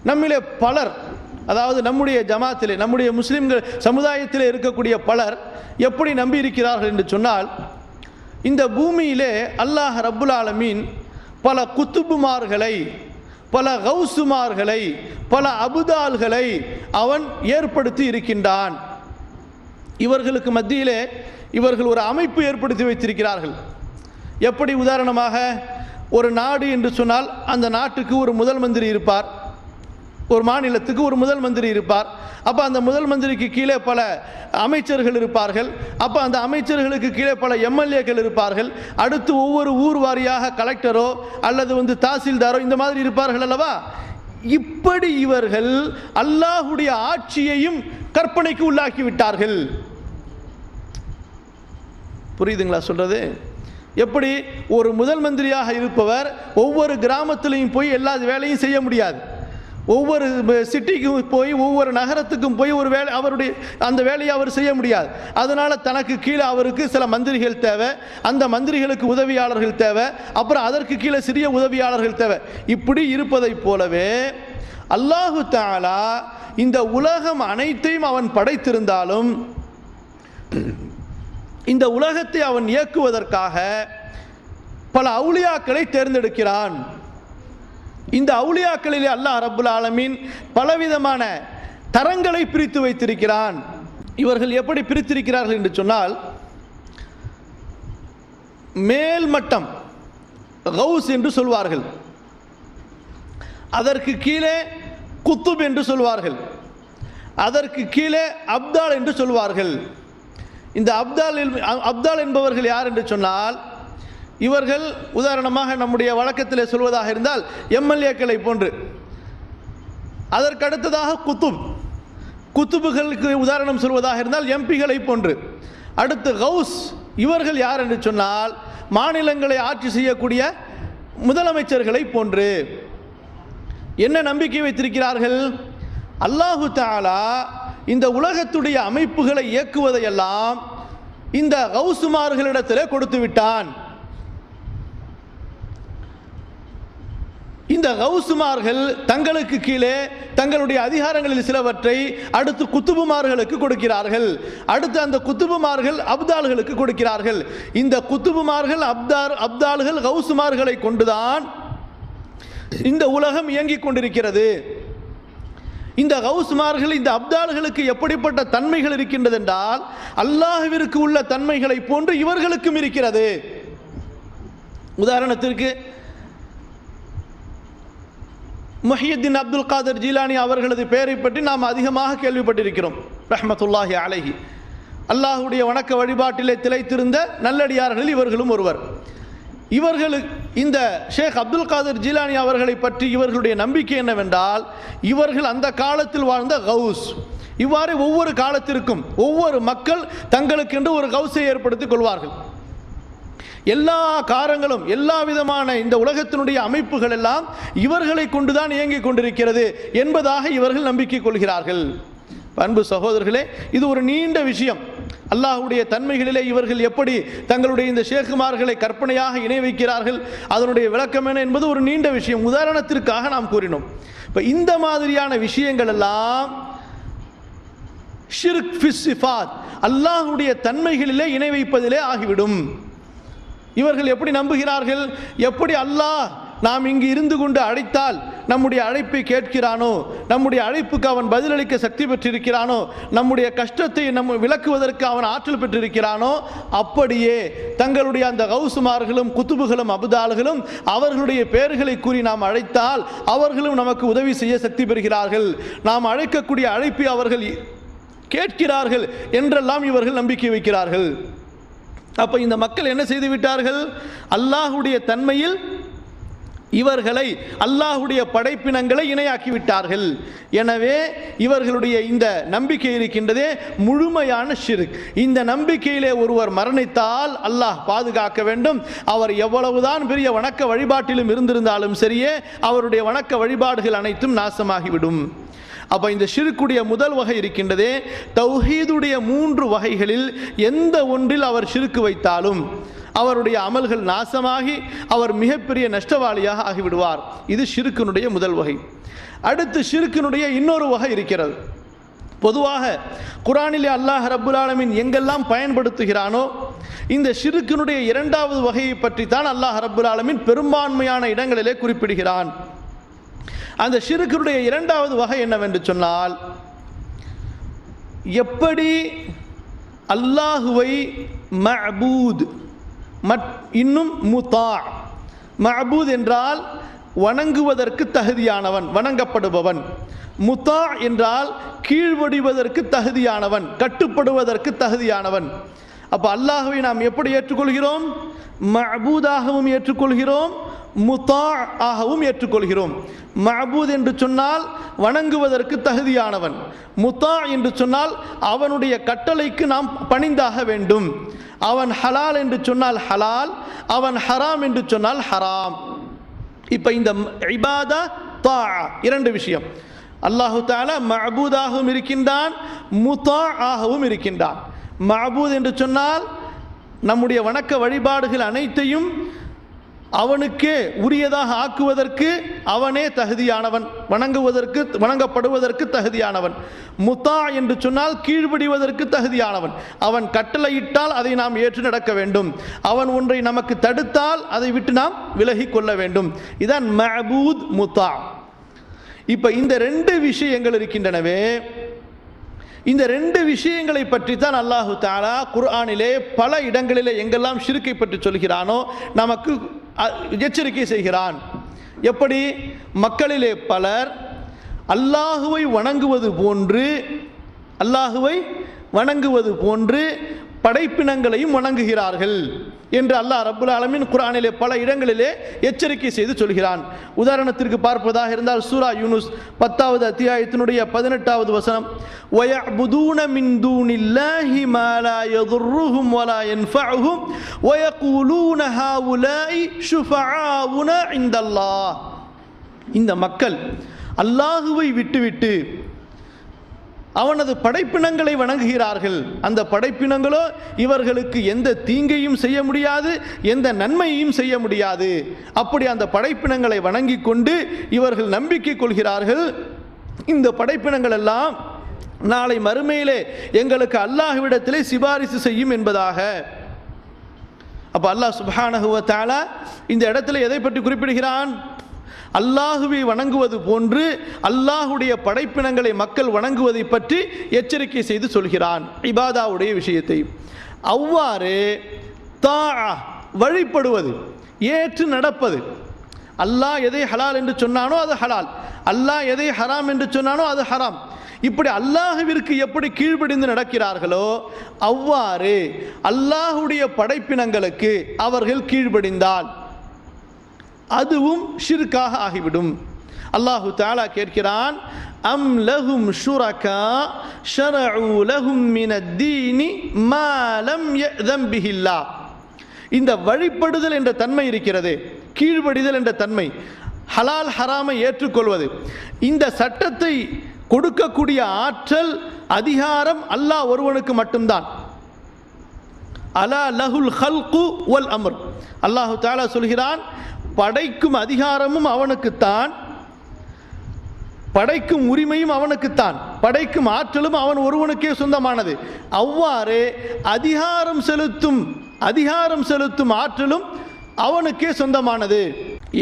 நம்மிலே பலர், அதாவது நம்முடைய ஜமாத்திலே, நம்முடைய முஸ்லிம்கள் சமுதாயத்திலே இருக்கக்கூடிய பலர் எப்படி நம்பி இருக்கிறார்கள் என்று சொன்னால், இந்த பூமியிலே அல்லாஹ் ரப்புல் ஆலமீன் பல குத்துபுமார்களை, பல கௌசுமார்களை, பல அபுதால்களை அவன் ஏற்படுத்தி இருக்கின்றான். இவர்களுக்கு மத்தியிலே இவர்கள் ஒரு அமைப்பு ஏற்படுத்தி வைத்திருக்கிறார்கள். எப்படி? உதாரணமாக, ஒரு நாடு என்று சொன்னால் அந்த நாட்டுக்கு ஒரு முதல் மந்திரி இருப்பார், ஒரு மாநிலத்துக்கு ஒரு முதல் மந்திரி இருப்பார். அப்போ அந்த முதல் மந்திரிக்கு கீழே பல அமைச்சர்கள் இருப்பார்கள். அப்போ அந்த அமைச்சர்களுக்கு கீழே பல எம்எல்ஏக்கள் இருப்பார்கள். அடுத்து ஒவ்வொரு ஊர் வாரியாக கலெக்டரோ அல்லது தாசில்தாரோ இந்த மாதிரி இருப்பார்கள் அல்லவா? இப்படி இவர்கள் அல்லாஹுடைய ஆட்சியையும் கற்பனைக்கு உள்ளாக்கி விட்டார்கள். புரியுதுங்களா சொல்றது? எப்படி? ஒரு முதல் மந்திரியாக இருப்பவர் ஒவ்வொரு கிராமத்திலையும் போய் எல்லா வேலையும் செய்ய முடியாது. ஒவ்வொரு சிட்டிக்கும் போய், ஒவ்வொரு நகரத்துக்கும் போய் ஒரு வேலை, அவருடைய அந்த வேலையை அவர் செய்ய முடியாது. அதனால தனக்கு கீழே அவருக்கு சில மந்திரிகள் தேவை, அந்த மந்திரிகளுக்கு உதவியாளர்கள் தேவை, அப்புறம் அதற்கு கீழே சிறிய உதவியாளர்கள் தேவை. இப்படி இருப்பதைப் போலவே அல்லாஹு தஆலா இந்த உலகம் அனைத்தையும் அவன் படைத்திருந்தாலும் இந்த உலகத்தை அவன் இயக்குவதற்காக பல அவுலியாக்களை தேர்ந்தெடுக்கிறான். இந்த அவுலியாக்களிலே அல்லாஹ் ரப்புல் ஆலமீன் பலவிதமான தரங்களை பிரித்து வைத்திருக்கிறான். இவர்கள் எப்படி பிரித்திருக்கிறார்கள் என்று சொன்னால், மேல் மட்டம் கௌஸ் என்று சொல்வார்கள், அதற்கு கீழே குத்துப் என்று சொல்வார்கள், அதற்கு கீழே அப்தால் என்று சொல்வார்கள். இந்த அப்தால் என்பவர்கள் யார் என்று சொன்னால், இவர்கள் உதாரணமாக நம்முடைய வழக்கத்தில் சொல்வதாக இருந்தால் எம்எல்ஏக்களை போன்று. அதற்கு அடுத்ததாக குத்துபுகளுக்கு உதாரணம் சொல்வதாக இருந்தால் எம்பிகளை போன்று. அடுத்து கௌஸ், இவர்கள் யார் என்று சொன்னால் மாநிலங்களை ஆட்சி செய்யக்கூடிய முதலமைச்சர்களை போன்று. என்ன நம்பிக்கை வைத்திருக்கிறார்கள்? அல்லாஹு தஆலா இந்த உலகத்துடைய அமைப்புகளை இயக்குவதையெல்லாம் இந்த கௌசுமார்களிடத்திலே கொடுத்து விட்டான். இந்த கௌசுமார்கள் தங்களுக்கு கீழே தங்களுடைய அதிகாரங்களில் சிலவற்றை அடுத்து குத்துபுமார்களுக்கு கொடுக்கிறார்கள். அடுத்து அந்த குத்துபுமார்கள் அப்தால்களுக்கு கொடுக்கிறார்கள். இந்த குத்துபுமார்கள் அப்தால்கள் கௌசுமார்களை கொண்டுதான் இந்த உலகம் இயங்கிக் கொண்டிருக்கிறது. இந்த கௌசுமார்கள், இந்த அப்தால்களுக்கு எப்படிப்பட்ட தன்மைகள் இருக்கின்றது என்றால் அல்லாஹ்விற்கு உள்ள தன்மைகளை போன்று இவர்களுக்கும் இருக்கிறது. உதாரணத்திற்கு முஹியுத்தீன் அப்துல் காதர் ஜீலானி அவர்களது பெயரை பற்றி நாம் அதிகமாக கேள்விப்பட்டிருக்கிறோம், ரஹ்மத்துல்லாஹி அலைஹி. அல்லாஹுடைய வணக்க வழிபாட்டிலே திளைத்திருந்த நல்லடியார்களில் இவர்களும் ஒருவர். இவர்களுக்கு இந்த ஷேக் அப்துல் காதர் ஜீலானி அவர்களை பற்றி இவர்களுடைய நம்பிக்கை என்னவென்றால், இவர்கள் அந்த காலத்தில் வாழ்ந்த கௌஸ். இவ்வாறு ஒவ்வொரு காலத்திற்கும் ஒவ்வொரு மக்கள் தங்களுக்கென்று ஒரு கௌஸை ஏற்படுத்திக் கொள்வார்கள். எல்லா காரங்களும், எல்லா விதமான இந்த உலகத்தினுடைய அமைப்புகள் எல்லாம் இவர்களை கொண்டுதான் இயங்கிக் கொண்டிருக்கிறது என்பதாக இவர்கள் நம்பிக்கை கொள்கிறார்கள். அன்பு சகோதரர்களே, இது ஒரு நீண்ட விஷயம். அல்லாஹ்வுடைய தன்மைகளிலே இவர்கள் எப்படி தங்களுடைய இந்த ஷேக்குமார்களை கற்பனையாக இணை வைக்கிறார்கள், அதனுடைய விளக்கம் என்ன என்பது ஒரு நீண்ட விஷயம். உதாரணத்திற்காக நாம் கூறினோம். இப்போ இந்த மாதிரியான விஷயங்கள் எல்லாம் ஷிர்க் ஃபி ஸிஃபாத், அல்லாஹ்வுடைய தன்மைகளிலே இணை வைப்பதிலே ஆகிவிடும். இவர்கள் எப்படி நம்புகிறார்கள்? எப்படி அல்லாஹ் நாம் இங்கு இருந்து கொண்டு அழைத்தால் நம்முடைய அழைப்பை கேட்கிறானோ, நம்முடைய அழைப்புக்கு அவன் பதிலளிக்க சக்தி பெற்றிருக்கிறானோ, நம்முடைய கஷ்டத்தை நம்ம விளக்குவதற்கு அவன் ஆற்றல் பெற்றிருக்கிறானோ, அப்படியே தங்களுடைய அந்த கௌசுமார்களும் குத்துபுகளும் அபுதால்களும் அவர்களுடைய பெயர்களை கூறி நாம் அழைத்தால் அவர்களும் நமக்கு உதவி செய்ய சக்தி பெறுகிறார்கள், நாம் அழைக்கக்கூடிய அழைப்பை அவர்கள் கேட்கிறார்கள் என்றெல்லாம் இவர்கள் நம்பிக்கை வைக்கிறார்கள். அப்ப இந்த மக்கள் என்ன செய்து விட்டார்கள்? அல்லாஹ்வுடைய தன்மையில் இவர்களை அல்லாஹ்வுடைய படைப்பினங்களை இணையாக்கிவிட்டார்கள். எனவே இவர்களுடைய இந்த நம்பிக்கை இருக்கின்றதே முழுமையான ஷிர்க். இந்த நம்பிக்கையிலே ஒருவர் மரணித்தால் அல்லாஹ் பாதுகாக்க வேண்டும். அவர் எவ்வளவுதான் பெரிய வணக்க வழிபாட்டிலும் இருந்திருந்தாலும் சரியே, அவருடைய வணக்க வழிபாடுகள் அனைத்தும் நாசமாகிவிடும். அப்போ இந்த ஷிர்க்குடைய முதல் வகை இருக்கின்றதே, தௌஹீதுடைய 3 வகைகளில் எந்த ஒன்றில் அவர் ஷிர்க்கு வைத்தாலும் அவருடைய அமல்கள் நாசமாகி அவர் மிகப்பெரிய நஷ்டவாளியாக ஆகிவிடுவார். இது ஷிர்க்கினுடைய முதல் வகை. அடுத்து ஷிர்க்கினுடைய இன்னொரு வகை இருக்கிறது. பொதுவாக குர்ஆனிலே அல்லாஹ் ரப்புல் ஆலமீன் எங்கெல்லாம் பயன்படுத்துகிறானோ இந்த ஷிர்க்கினுடைய இரண்டாவது வகையை பற்றி தான் அல்லாஹ் ரப்புல் ஆலமீன் பெரும்பான்மையான இடங்களிலே குறிப்பிடுகிறான். அந்த ஷிர்க்கினுடைய இரண்டாவது வகை என்னவென்று சொன்னால், எப்படி அல்லாஹுவை மஅபூத் இன்னும் முத்தா. மஅபூத் என்றால் வணங்குவதற்கு தகுதியானவன், வணங்கப்படுபவன். முத்தா என்றால் கீழ்வடிவதற்கு தகுதியானவன், கட்டுப்படுவதற்கு தகுதியானவன். அப்போ அல்லாஹுவை நாம் எப்படி ஏற்றுக்கொள்கிறோம்? மஅபூதாகவும் ஏற்றுக்கொள்கிறோம், முத்தா ஆகவும் ஏற்றுக்கொள்கிறோம். மஅபூத் என்று சொன்னால் வணங்குவதற்கு தகுதியானவன், முத்தா என்று சொன்னால் அவனுடைய கட்டளைக்கு நாம் பணிந்தாக வேண்டும். அவன் ஹலால் என்று சொன்னால் ஹலால், அவன் ஹராம் என்று சொன்னால் ஹராம். இப்போ இந்த இபாதா தா இரண்டு விஷயம். அல்லாஹு தஆலா மஅபூதாகவும் இருக்கின்றான், முத்தா ஆகவும் இருக்கின்றான். மஅபூத் என்று சொன்னால் நம்முடைய வணக்க வழிபாடுகள் அனைத்தையும் அவனுக்கே உரியதாக ஆக்குவதற்கு அவனே தகுதியானவன், வணங்கப்படுவதற்கு தகுதியானவன். முத்தா என்று சொன்னால் கீழ்ப்படிவதற்கு தகுதியானவன். அவன் கட்டளையிட்டால் அதை நாம் ஏற்று நடக்க வேண்டும், அவன் ஒன்றை நமக்கு தடுத்தால் அதை விட்டு நாம் விலகி கொள்ள வேண்டும். இதான் மஅபூத் முத்தா. இப்போ இந்த 2 விஷயங்கள் இருக்கின்றனவே, இந்த 2 விஷயங்களை பற்றி தான் அல்லாஹு தஆலா குர்ஆனிலே பல இடங்களிலே எங்கெல்லாம் ஷிர்க்கை பற்றி சொல்கிறானோ நமக்கு எச்சரிக்கை செய்கிறான். எப்படி? மக்களிலே பலர் அல்லாஹுவை வணங்குவது போன்று படைப்பினங்களையும் வணங்குகிறார்கள் என்று அல்லாஹ் ரப்புல் ஆலமீன் குர்ஆனிலே பல இடங்களிலே எச்சரிக்கை செய்து சொல்கிறான். உதாரணத்திற்கு பார்ப்பதாக இருந்தால் சூரா யூனுஸ் 10வது அத்தியாயத்தினுடைய 18வது வசனம், வயஅபுதூன மின் தூனில்லாஹி மா லா யதுர்ருஹும் வலா யன்ஃபஉஹும் வயகூலூன ஹாவுலாஇ ஷுஃபஆஉனா இன்தல்லாஹ். இந்த மக்கள் அல்லாஹுவை விட்டுவிட்டு அவனது படைப்பினங்களை வணங்குகிறார்கள். அந்த படைப்பினங்களோ இவர்களுக்கு எந்த தீங்கையும் செய்ய முடியாது, எந்த நன்மையையும் செய்ய முடியாது. அப்படி அந்த படைப்பினங்களை வணங்கி கொண்டு இவர்கள் நம்பிக்கை கொள்கிறார்கள், இந்த படைப்பினங்கள் எல்லாம் நாளை மறுமையிலே எங்களுக்கு அல்லாஹ்விடத்திலே சிபாரிசு செய்யும் என்பதாக. அப்போ அல்லாஹ் சுப்ஹானஹு வ தஆலா இந்த இடத்துல எதை பற்றி குறிப்பிடுகிறான்? அல்லாஹுவை வணங்குவது போன்று அல்லாஹுடைய படைப்பினங்களை மக்கள் வணங்குவதை பற்றி எச்சரிக்கை செய்து சொல்கிறான், இபாதாவுடைய விஷயத்தை. அவ்வாறு தாஅ வழிபடுவது, ஏற்று நடப்பது. அல்லாஹ் எதை ஹலால் என்று சொன்னானோ அது ஹலால், அல்லாஹ் எதை ஹராம் என்று சொன்னானோ அது ஹராம். இப்படி அல்லாஹுவிற்கு எப்படி கீழ்ப்படிந்து நடக்கிறார்களோ அவ்வாறு அல்லாஹுடைய படைப்பினங்களுக்கு அவர்கள் கீழ்ப்படிந்தால் அதுவும் ஷிர்காக ஆகிவிடும். அல்லாஹு தஆலா கேட்கிறான், அம் லஹும் ஷுரகா ஷரஉ லஹும் மினத்-தீனி மா லம் யஅதம் பிஹில்லாஹ். இந்த வழிபடுதல் என்ற தன்மை இருக்கிறது, கீழ்ப்படிதல் என்ற தன்மை, ஹலால் ஹராமை ஏற்றுக்கொள்வது, இந்த சட்டத்தை கொடுக்கக்கூடிய ஆற்றல் அதிகாரம் அல்லாஹ் ஒருவனுக்கு மட்டும்தான். அலா லஹுல் ஹல்கு வல் அம்ர். அல்லாஹு தஆலா சொல்கிறான், படைக்கும் அதிகாரமும் அவனுக்குத்தான், படைக்கும் உரிமையும் அவனுக்குத்தான், படைக்கும் ஆற்றலும் அவன் ஒருவனுக்கே சொந்தமானது. அவ்வாறு அதிகாரம் செலுத்தும் ஆற்றலும் அவனுக்கே சொந்தமானது.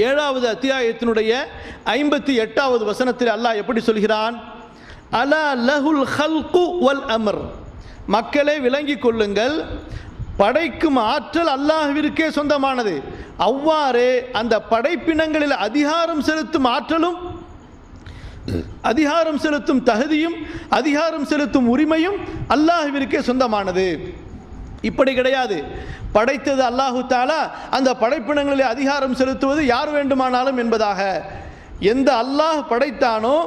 7வது அத்தியாயத்தினுடைய 58வது வசனத்தில் அல்லாஹ் எப்படி சொல்கிறான்? அலா லஹுல் ஹல்கு வல் அம்ர். மக்களே விளங்கிக் கொள்ளுங்கள், படைக்கும் ஆற்றல் அல்லாஹ்விற்கே சொந்தமானது. அவ்வாறு அந்த படைப்பினங்களில் அதிகாரம் செலுத்தும் ஆற்றலும், அதிகாரம் செலுத்தும் தகுதியும், அதிகாரம் செலுத்தும் உரிமையும் அல்லாஹ்விற்கே சொந்தமானது. இப்படி கிடையாது, படைத்தது அல்லாஹு தஆலா, அந்த படைப்பினங்களிலே அதிகாரம் செலுத்துவது யார் வேண்டுமானாலும் என்பதாக. எந்த அல்லாஹ் படைத்தானோ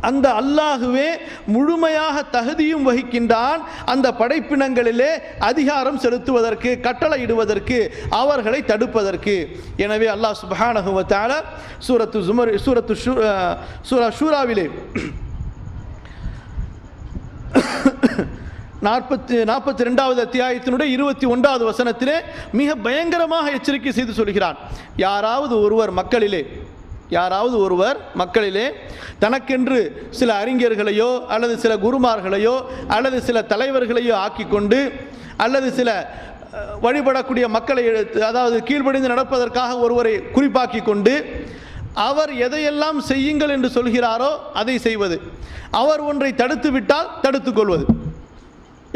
அந்த அல்லாஹுவே முழுமையாக தகுதியும் வகிக்கின்றான் அந்த படைப்பினங்களிலே அதிகாரம் செலுத்துவதற்கு, கட்டளையிடுவதற்கு, அவர்களை தடுப்பதற்கு. எனவே அல்லாஹ் சுப்ஹானஹு வ தஆலா சூரா ஷூராவிலே 42வது அத்தியாயத்தினுடைய 21வது வசனத்திலே மிக பயங்கரமாக எச்சரிக்கை செய்து சொல்கிறான். யாராவது ஒருவர் மக்களிலே தனக்கென்று சில அறிஞர்களையோ அல்லது சில குருமார்களையோ அல்லது சில தலைவர்களையோ ஆக்கி கொண்டு அல்லது சில வழிபடக்கூடிய மக்களை, அதாவது கீழ்ப்படிந்து நடப்பதற்காக ஒருவரை குறிப்பாக்கி கொண்டு அவர் எதையெல்லாம் செய்யுங்கள் என்று சொல்கிறாரோ அதை செய்வது, அவர் ஒன்றை தடுத்து விட்டால் தடுத்துக் கொள்வது.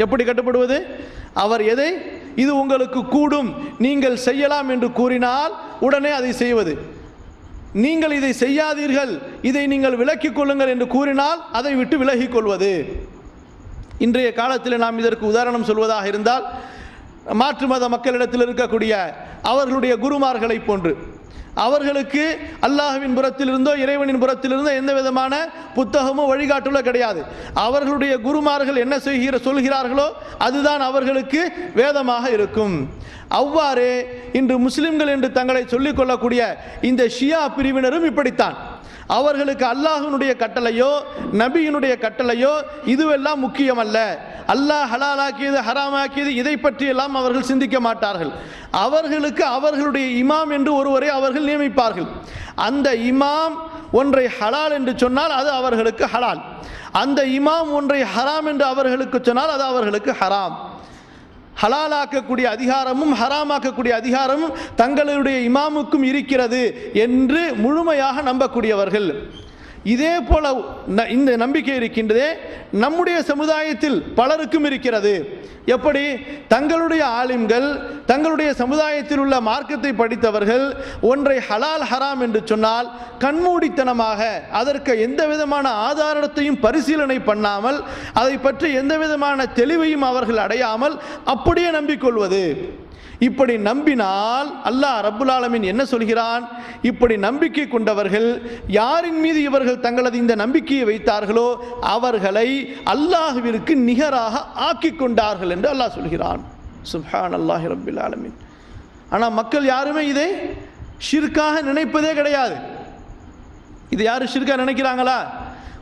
எப்படி கட்டுப்படுவது? அவர் எதை இது உங்களுக்கு கூடும், நீங்கள் செய்யலாம் என்று கூறினால் உடனே அதை செய்வது. நீங்கள் இதை செய்யாதீர்கள், இதை நீங்கள் விலக்கிக் கொள்ளுங்கள் என்று கூறினால் அதை விட்டு விலகிக் கொள்வது. இன்றைய காலத்தில் நாம் இதற்கு உதாரணம் சொல்வதாக இருந்தால், மாற்று மத மக்களிடத்தில் இருக்கக்கூடிய அவர்களுடைய குருமார்களை போன்று, அவர்களுக்கு அல்லாஹ்வின் புறத்திலிருந்தோ இறைவனின் புறத்திலிருந்தோ எந்த விதமான புத்தகமோ வழிகாட்டுதலோ கிடையாது. அவர்களுடைய குருமார்கள் என்ன சொல்கிறார்களோ அதுதான் அவர்களுக்கு வேதமாக இருக்கும். அவ்வாறே இன்று முஸ்லிம்கள் என்று தங்களை சொல்லிக் கொள்ளக்கூடிய இந்த ஷியா பிரிவினரும் இப்படித்தான். அவர்களுக்கு அல்லாஹ்வினுடைய கட்டளையோ நபியினுடைய கட்டளையோ இதுவெல்லாம் முக்கியமல்ல. அல்லாஹ் ஹலாலாக்கியது ஹராமாக்கியது இதை பற்றியெல்லாம் அவர்கள் சிந்திக்க மாட்டார்கள். அவர்களுக்கு அவர்களுடைய இமாம் என்று ஒருவரை அவர்கள் நியமிப்பார்கள். அந்த இமாம் ஒன்றை ஹலால் என்று சொன்னால் அது அவர்களுக்கு ஹலால், அந்த இமாம் ஒன்றை ஹராம் என்று அவர்களுக்கு சொன்னால் அது அவர்களுக்கு ஹராம். ஹலாலாக்கக்கூடிய அதிகாரமும் ஹராமாக்கக்கூடிய அதிகாரமும் தங்களுடைய இமாமுக்கும் இருக்கிறது என்று முழுமையாக நம்பக்கூடியவர்கள். இதே போல இந்த நம்பிக்கை இருக்கின்றதே நம்முடைய சமுதாயத்தில் பலருக்கும் இருக்கிறது. எப்படி? தங்களுடைய ஆலிம்கள், தங்களுடைய சமுதாயத்தில் உள்ள மார்க்கத்தை படித்தவர்கள் ஒன்றை ஹலால் ஹராம் என்று சொன்னால் கண்மூடித்தனமாக அதற்கு எந்த விதமான ஆதாரத்தையும் பரிசீலனை பண்ணாமல், அதை பற்றி எந்த விதமான தெளிவையும் அவர்கள் அடையாமல் அப்படியே நம்பிக்கொள்வது. இப்படி நம்பினால் அல்லாஹ் ரப்புல் ஆலமீன் என்ன சொல்கிறான்? இப்படி நம்பிக்கை கொண்டவர்கள் யாரின் மீது இவர்கள் தங்களது இந்த நம்பிக்கையை வைத்தார்களோ அவர்களை அல்லாஹ்விற்கு நிகராக ஆக்கி கொண்டார்கள் என்று அல்லாஹ் சொல்கிறான். சுப்ஹானல்லாஹி ரப்பில் ஆலமீன். ஆனால் மக்கள் யாருமே இதை ஷிர்காக நினைப்பதே கிடையாது. இது யாரு ஷிர்கா நினைக்கிறாங்களா?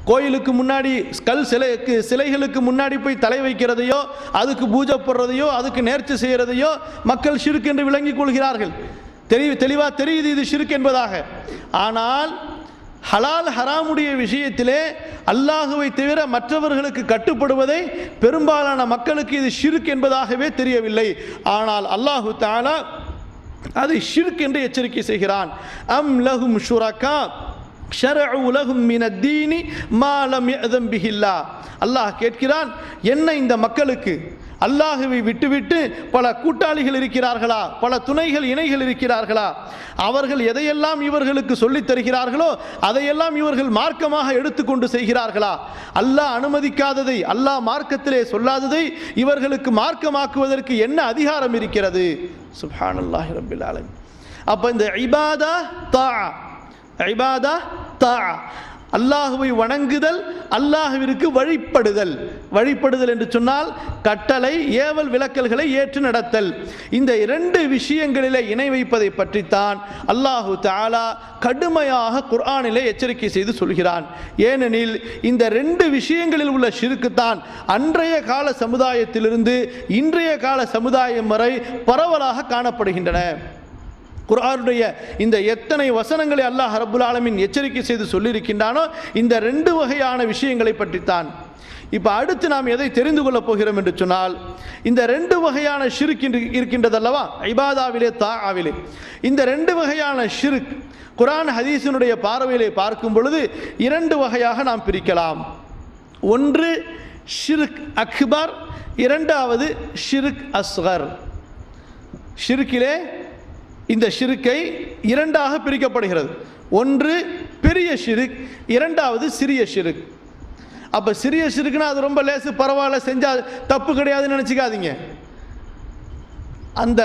கோயிலுக்கு முன்னாடி சிலைகளுக்கு முன்னாடி போய் தலை வைக்கிறதையோ, அதுக்கு பூஜை போடுறதையோ, அதுக்கு நேர்ச்சி செய்கிறதையோ மக்கள் ஷிர்க் என்று விளங்கிக் கொள்கிறார்கள். தெளிவாக தெரியுது இது ஷிர்க் என்பதாக. ஆனால் ஹலால் ஹராமுடைய விஷயத்திலே அல்லாஹுவை தவிர மற்றவர்களுக்கு கட்டுப்படுவதை பெரும்பாலான மக்களுக்கு இது ஷிர்க் என்பதாகவே தெரியவில்லை. ஆனால் அல்லாஹு தஆலா அதை ஷிர்க் என்று எச்சரிக்கை செய்கிறான். அம் லஹும் ஷுரகா ஷரஉ லஹும் மினத் தீனி மா லம் யஅதம் பிஹில்லாஹ். அல்லாஹ் கேட்கிறான், என்ன இந்த மக்களுக்கு அல்லாஹுவை விட்டுவிட்டு பல கூட்டாளிகள் இருக்கிறார்களா, பல துணைகள் இணைகள் இருக்கிறார்களா? அவர்கள் எதையெல்லாம் இவர்களுக்கு சொல்லித் தருகிறார்களோ அதையெல்லாம் இவர்கள் மார்க்கமாக எடுத்துக்கொண்டு செய்கிறார்களா? அல்லாஹ் அனுமதிக்காததை, அல்லாஹ் மார்க்கத்திலே சொல்லாததை இவர்களுக்கு மார்க்கமாக்குவதற்கு என்ன அதிகாரம் இருக்கிறது? சுப்ஹானல்லாஹி ரப்பில் ஆலமீன். அப்ப இந்த இபாதா தா, அல்லாஹுவை வணங்குதல், அல்லாஹுவிற்கு வழிபடுதல் என்று சொன்னால் கட்டளை ஏவல் விலக்கல்களை ஏற்று நடத்தல். இந்த இரண்டு விஷயங்களிலே இணை வைப்பதை பற்றித்தான் அல்லாஹு தஆலா கடுமையாக குர்ஆனிலே எச்சரிக்கை செய்து சொல்கிறான். ஏனெனில் இந்த ரெண்டு விஷயங்களில் உள்ள ஷிர்க்கு தான் அன்றைய கால சமுதாயத்திலிருந்து இன்றைய கால சமுதாயம் வரை பரவலாக காணப்படுகின்றன. குர்ஆனுடைய இந்த எத்தனை வசனங்களை அல்லாஹ் ரப்புல் ஆலமீன் எச்சரிக்கை செய்து சொல்லியிருக்கின்றானோ இந்த ரெண்டு வகையான விஷயங்களை பற்றித்தான். இப்போ அடுத்து நாம் எதை தெரிந்து கொள்ளப் போகிறோம் என்று சொன்னால், இந்த ரெண்டு வகையான ஷிர்க் இருக்கின்றது அல்லவா, இபாதாவிலே தாஆவிலே. இந்த ரெண்டு வகையான ஷிர்க் குர்ஆன் ஹதீஸினுடைய பார்வையிலே பார்க்கும் பொழுது இரண்டு வகையாக நாம் பிரிக்கலாம். ஒன்று ஷிர்க் அக்பர், இரண்டாவது ஷிர்க் அஸ்கர். ஷிர்கிலே இந்த ஷிர்க்கை இரண்டாக பிரிக்கப்படுகிறது. ஒன்று பெரிய ஷிர்க், இரண்டாவது சிறிய ஷிர்க். அப்போ சிறிய ஷிர்க்னா அது ரொம்ப லேசு, பரவாயில்ல, செஞ்சால் தப்பு கிடையாதுன்னு நினச்சிக்காதீங்க. அந்த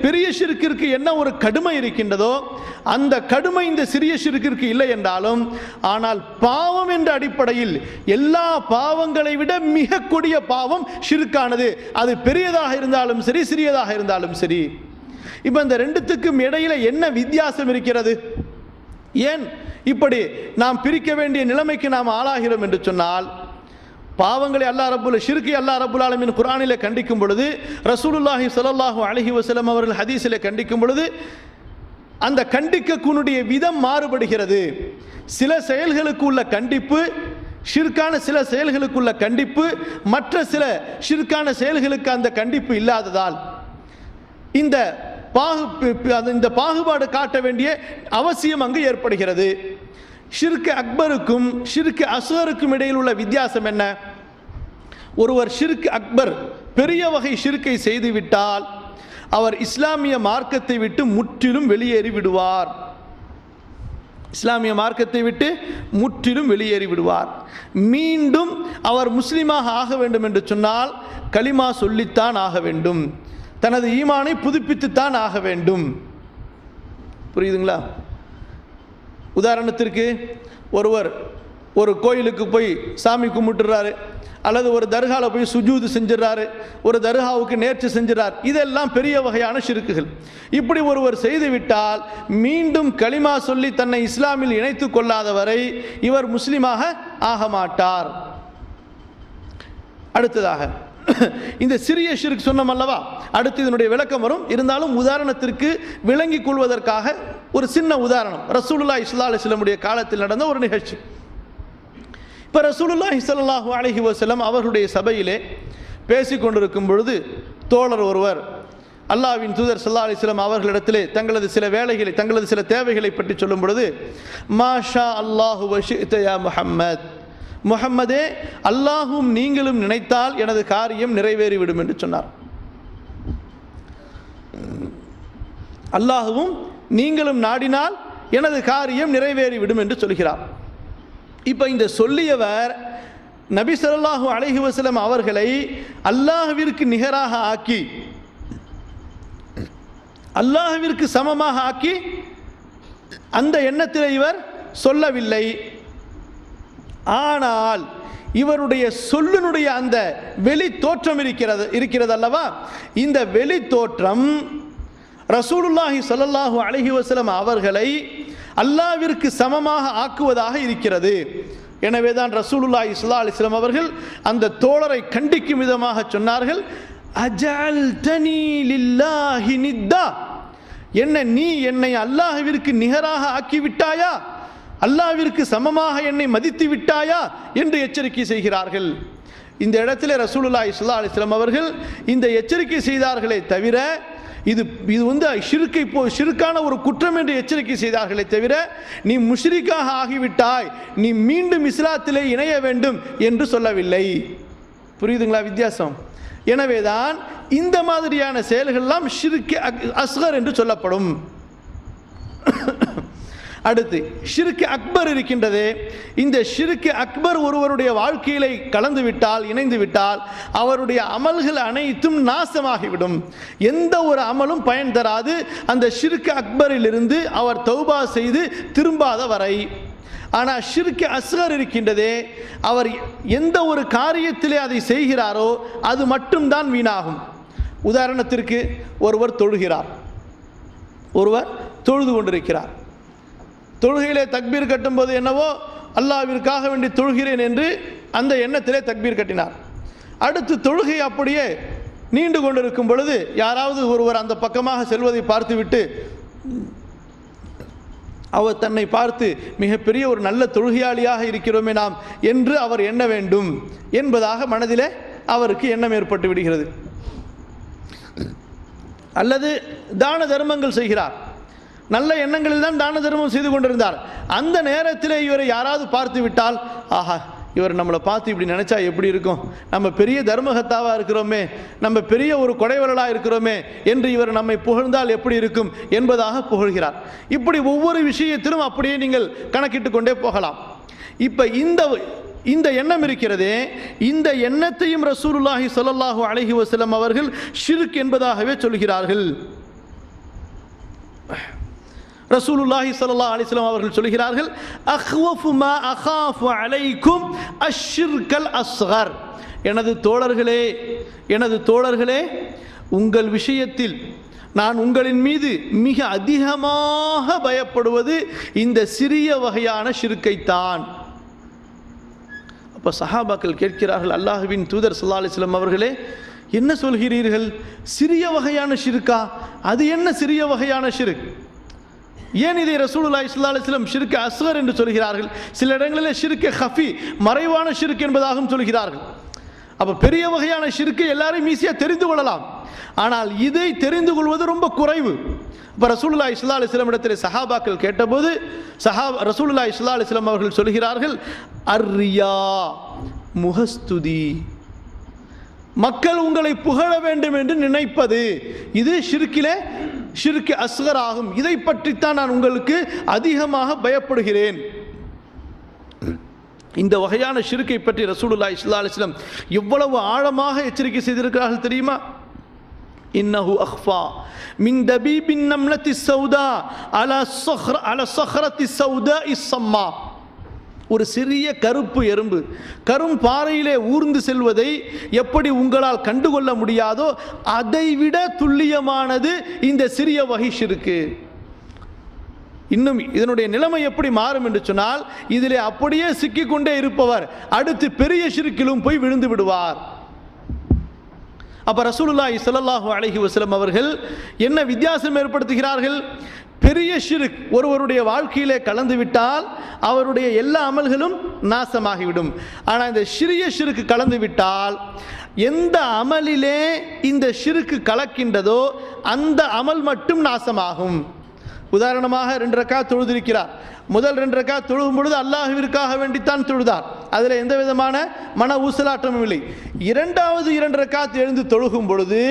பெரிய ஷிர்க்கிற்கு என்ன ஒரு கடுமை இருக்கின்றதோ அந்த கடுமை இந்த சிறிய ஷிர்க்கிற்கு இல்லை என்றாலும், ஆனால் பாவம் என்ற அடிப்படையில் எல்லா பாவங்களை விட மிக கொடிய பாவம் ஷிர்க்கானது. அது பெரியதாக இருந்தாலும் சரி, சிறியதாக இருந்தாலும் சரி. இப்போ இந்த ரெண்டுத்துக்கும் இடையில என்ன வித்தியாசம் இருக்கிறது? ஏன் இப்படி நாம் பிரிக்க வேண்டிய நிலைமைக்கு நாம் ஆளாகிறோம் என்று சொன்னால், பாவங்களை ஷிர்க்கை அல்லாஹ் ரப்புல் ஆலமீன் குர்ஆனிலே கண்டிக்கும் பொழுது, ரசூலுல்லாஹி ஸல்லல்லாஹு அலைஹி வஸல்லம் அவர்கள் ஹதீஸிலே கண்டிக்கும் பொழுது, அந்த கண்டிக்கக்கூடிய விதம் மாறுபடுகிறது. சில செயல்களுக்கு உள்ள கண்டிப்பு ஷிர்கான சில செயல்களுக்கு உள்ள கண்டிப்பு, மற்ற சில ஷிர்கான செயல்களுக்கு அந்த கண்டிப்பு இல்லாததால் இந்த பாகுபாடு காட்ட வேண்டிய அவசியம் அங்கு ஏற்படுகிறது. ஷிர்க் அக்பருக்கும் ஷிர்க் அஸ்கருக்கும் இடையில் உள்ள வித்தியாசம் என்ன? ஒருவர் ஷிர்க் அக்பர் பெரிய வகை ஷிர்க்கை செய்துவிட்டால் அவர் இஸ்லாமிய மார்க்கத்தை விட்டு முற்றிலும் வெளியேறி விடுவார். இஸ்லாமிய மார்க்கத்தை விட்டு முற்றிலும் வெளியேறி விடுவார். மீண்டும் அவர் முஸ்லீமாக ஆக வேண்டும் என்று சொன்னால் கலிமா சொல்லித்தான் ஆக வேண்டும், தனது ஈமானை புதுப்பித்துத்தான் ஆக வேண்டும். புரியுதுங்களா? உதாரணத்திற்கு ஒருவர் ஒரு கோயிலுக்கு போய் சாமி கும்பிட்டுறாரு, அல்லது ஒரு தர்காவில் போய் சுஜூது செஞ்சிடறாரு, ஒரு தர்காவுக்கு நேர்ச்சி செஞ்சிடறார். இதெல்லாம் பெரிய வகையான ஷிர்க்குகள். இப்படி ஒருவர் செய்துவிட்டால் மீண்டும் கலிமா சொல்லி தன்னை இஸ்லாமில் இணைத்து கொள்ளாதவரை இவர் முஸ்லீமாக ஆக மாட்டார். அடுத்ததாக இந்த சிறிய ஷிர்க் சொன்னோம் அல்லவா, அடுத்து இதனுடைய விளக்கம் வரும். இருந்தாலும் உதாரணத்திற்கு விளங்கிக் கொள்வதற்காக ஒரு சின்ன உதாரணம். ரசூலுல்லாஹி ஸல்லல்லாஹு அலைஹி வஸல்லம் காலத்தில் நடந்த ஒரு நிகழ்ச்சி. இப்போ ரசூலுல்லாஹி ஸல்லல்லாஹு அலைஹி வஸல்லம் அவர்களுடைய சபையிலே பேசிக் கொண்டிருக்கும் பொழுது தோழர் ஒருவர் அல்லாஹ்வின் தூதர் ஸல்லல்லாஹு அலைஹி வஸல்லம் அவர்களிடத்திலே தங்களது சில வேலைகளை, தங்களது சில தேவைகளை பற்றி சொல்லும் பொழுது, மாஷா அல்லாஹு வ ஷிஅத யா முஹம்மத், முஹம்மதே அல்லாஹும் நீங்களும் நினைத்தால் எனது காரியம் நிறைவேறிவிடும் என்று சொன்னார். அல்லாஹுவும் நீங்களும் நாடினால் எனது காரியம் நிறைவேறிவிடும் என்று சொல்கிறார். இப்போ இந்த சொல்லியவர் நபி ஸல்லல்லாஹு அலைஹி வஸல்லம் அவர்களை அல்லாஹ்விற்கு நிகராக ஆக்கி, அல்லாஹ்விற்கு சமமாக ஆக்கி அந்த எண்ணத்தில் இவர் சொல்லவில்லை. ஆனால் இவருடைய சொல்லினுடைய அந்த வெளி தோற்றம் இருக்கிறது அல்லவா, இந்த வெளி தோற்றம் ரசூலுல்லாஹி ஸல்லல்லாஹு அலைஹி வஸல்லம் அவர்களை அல்லாஹ்விற்கு சமமாக ஆக்குவதாக இருக்கிறது. எனவே தான் ரசூலுல்லாஹி ஸல்லல்லாஹு அலைஹி வஸல்லம் அவர்கள் அந்த தோழரை கண்டிக்கும் விதமாக சொன்னார்கள், அஜஅல்தனி லில்லாஹி நித்தா, நீ என்னை அல்லாஹ்விற்கு நிகராக ஆக்கிவிட்டாயா, அல்லாஹ்விற்கு சமமாக என்னை மதித்து விட்டாயா என்று எச்சரிக்கை செய்கிறார்கள். இந்த இடத்துல ரசூலுல்லாஹி ஸல்லல்லாஹு அலைஹி வஸல்லம் அவர்கள் இந்த எச்சரிக்கை செய்தார்களே தவிர, இது ஷிர்கான ஒரு குற்றம் என்று எச்சரிக்கை செய்தார்களே தவிர, நீ முஷ்ரிக்காக ஆகிவிட்டாய், நீ மீண்டும் இஸ்லாத்திலே இணைய வேண்டும் என்று சொல்லவில்லை. புரியுதுங்களா வித்தியாசம்? எனவேதான் இந்த மாதிரியான செயல்கள்லாம் ஷிர்க் அஸ்கர் என்று சொல்லப்படும். அடுத்து ஷிர்க் அக்பர் இருக்கின்றது. இந்த ஷிர்க் அக்பர் ஒருவருடைய வாழ்க்கையிலே கலந்து விட்டால், இணைந்து விட்டால், அவருடைய அமல்கள் அனைத்தும் நாசமாகிவிடும். எந்த ஒரு அமலும் பயன் தராது அந்த ஷிர்க் அக்பரிலிருந்து அவர் தௌபா செய்து திரும்பாத வரை. ஆனால் ஷிர்க் அஸ்கர் இருக்கின்றதே, அவர் எந்த ஒரு காரியத்திலே அதை செய்கிறாரோ அது மட்டும்தான் வீணாகும். உதாரணத்திற்கு ஒருவர் தொழுகிறார், ஒருவர் தொழுது கொண்டிருக்கிறார். தொழுகையிலே தக்பீர் கட்டும்போது என்னவோ அல்லாஹ்விற்காக வேண்டி தொழுகிறேன் என்று அந்த எண்ணத்திலே தக்பீர் கட்டினார். அடுத்து தொழுகை அப்படியே நீண்டு கொண்டிருக்கும் பொழுது யாராவது ஒருவர் அந்த பக்கமாக செல்வதை பார்த்துவிட்டு அவர் தன்னை பார்த்து மிகப்பெரிய ஒரு நல்ல தொழுகையாளியாக இருக்கிறோமே நாம் என்று அவர் எண்ண வேண்டும் என்பதாக மனதிலே அவருக்கு எண்ணம் ஏற்பட்டு விடுகிறது. அல்லது தான தர்மங்கள் செய்கிறார், நல்ல எண்ணங்களில் தான் தான தர்மம் செய்து கொண்டிருந்தார். அந்த நேரத்தில் இவரை யாராவது பார்த்து விட்டால், ஆஹா இவர் நம்மளை பார்த்து இப்படி நினைச்சா எப்படி இருக்கும், நம்ம பெரிய தர்மகத்தாவாக இருக்கிறோமே, நம்ம பெரிய ஒரு கொடைவரலாக இருக்கிறோமே என்று இவர் நம்மை புகழ்ந்தால் எப்படி இருக்கும் என்பதாக புகழ்கிறார். இப்படி ஒவ்வொரு விஷயத்திலும் அப்படியே நீங்கள் கணக்கிட்டு கொண்டே போகலாம். இப்போ இந்த எண்ணம் இருக்கிறதே, இந்த எண்ணத்தையும் ரசூலுல்லாஹி ஸல்லல்லாஹு அலைஹி வஸல்லம் அவர்கள் ஷிர்க் என்பதாகவே சொல்கிறார்கள். ரசூலுல்லாஹி ஸல்லல்லாஹு அலைஹி வஸல்லம் அவர்கள் சொல்கிறார்கள், அக்வஃபு மா அகாஃபு அலைக்கும் அஷ்ஷிர்கல் அஸ்கர். எனது தோழர்களே, உங்கள் விஷயத்தில் நான் உங்களின் மீது மிக அதிகமாக பயப்படுவது இந்த சிறிய வகையான ஷிர்க்கைத்தான். அப்போ சஹாபாக்கள் கேட்கிறார்கள், அல்லாஹ்வின் தூதர் ஸல்லல்லாஹு அலைஹி வஸல்லம் அவர்களே, என்ன சொல்கிறீர்கள்? சிறிய வகையான ஷிர்கா? அது என்ன சிறிய வகையான ஷிர்க்? ஏன் இதை ரசூலுல்லாஹி ஸல்லல்லாஹு அலைஹி வஸல்லம் ஷிர்க் அஸ்கர் என்று சொல்கிறார்கள்? சில இடங்களில் ஷிர்க் ஹஃபி, மறைவான ஷிர்க் என்பதாகவும் சொல்கிறார்கள். அப்போ பெரிய வகையான ஷிர்க்கை எல்லாரும் ஈஸியாக தெரிந்து கொள்ளலாம், ஆனால் இதை தெரிந்து கொள்வது ரொம்ப குறைவு. இப்போ ரசூலுல்லாஹி ஸல்லல்லாஹு அலைஹி வஸல்லம் இடத்தில் சஹாபாக்கள் கேட்டபோது ரசூலுல்லாஹி ஸல்லல்லாஹு அலைஹி வஸல்லம் அவர்கள் சொல்கிறார்கள், அர்ரியா, முகஸ்துதி, மக்கள் உங்களை புகழ வேண்டும் என்று நினைப்பது, இது ஷிர்க் அஸ்கர் ஆகும். இதை பற்றித்தான் நான் உங்களுக்கு அதிகமாக பயப்படுகிறேன். இந்த வகையான ஷிர்க்கை பற்றி ரசூலுல்லாஹி ஸல்லல்லாஹு அலைஹி வஸல்லம் எவ்வளவு ஆழமாக எச்சரிக்கை செய்திருக்கிறார்கள் தெரியுமா? இன்னஹு அக்ஃபா மின் தபீபின் நம்லத்தி ஸௌதா அலா ஸஹ்ரத்தி ஸௌதா இஸ்ஸம்மா. ஒரு சிறிய கருப்பு எறும்பு கரும்பாறையிலே ஊர்ந்து செல்வதை எப்படி உங்களால் கண்டுகொள்ள முடியாதோ அதைவிட துல்லியமானது இந்த சிறிய வகை ஷிர்க்கு. இன்னும் இதனுடைய நிலைமை எப்படி மாறும் என்று சொன்னால், இதிலே அப்படியே சிக்கிக்கொண்டே இருப்பவர் அடுத்து பெரிய ஷிர்க்கிலும் போய் விழுந்து விடுவார். அப்ப ரசூலுல்லாஹி ஸல்லல்லாஹு அலைஹி வஸல்லம் அவர்கள் என்ன வித்தியாசம் ஏற்படுத்துகிறார்கள்? பெரிய ஷிர்க் ஒருவருடைய வாழ்க்கையிலே கலந்துவிட்டால் அவருடைய எல்லா அமல்களும் நாசமாகிவிடும். ஆனால் இந்த சிறிய ஷிர்க் கலந்துவிட்டால் எந்த அமலிலே இந்த ஷிர்க் கலக்கின்றதோ அந்த அமல் மட்டும் நாசமாகும். உதாரணமாக 2 ரக்காத் தொழுதிருக்கிறார். முதல் 2 ரக்காத் தொழுகும் பொழுது அல்லாஹ்விற்காக வேண்டித்தான் தொழுதார், அதில் எந்த விதமான மன ஊசலாட்டமும் இல்லை. இரண்டாவது 2 ரக்காத் எழுந்து தொழுகும் பொழுது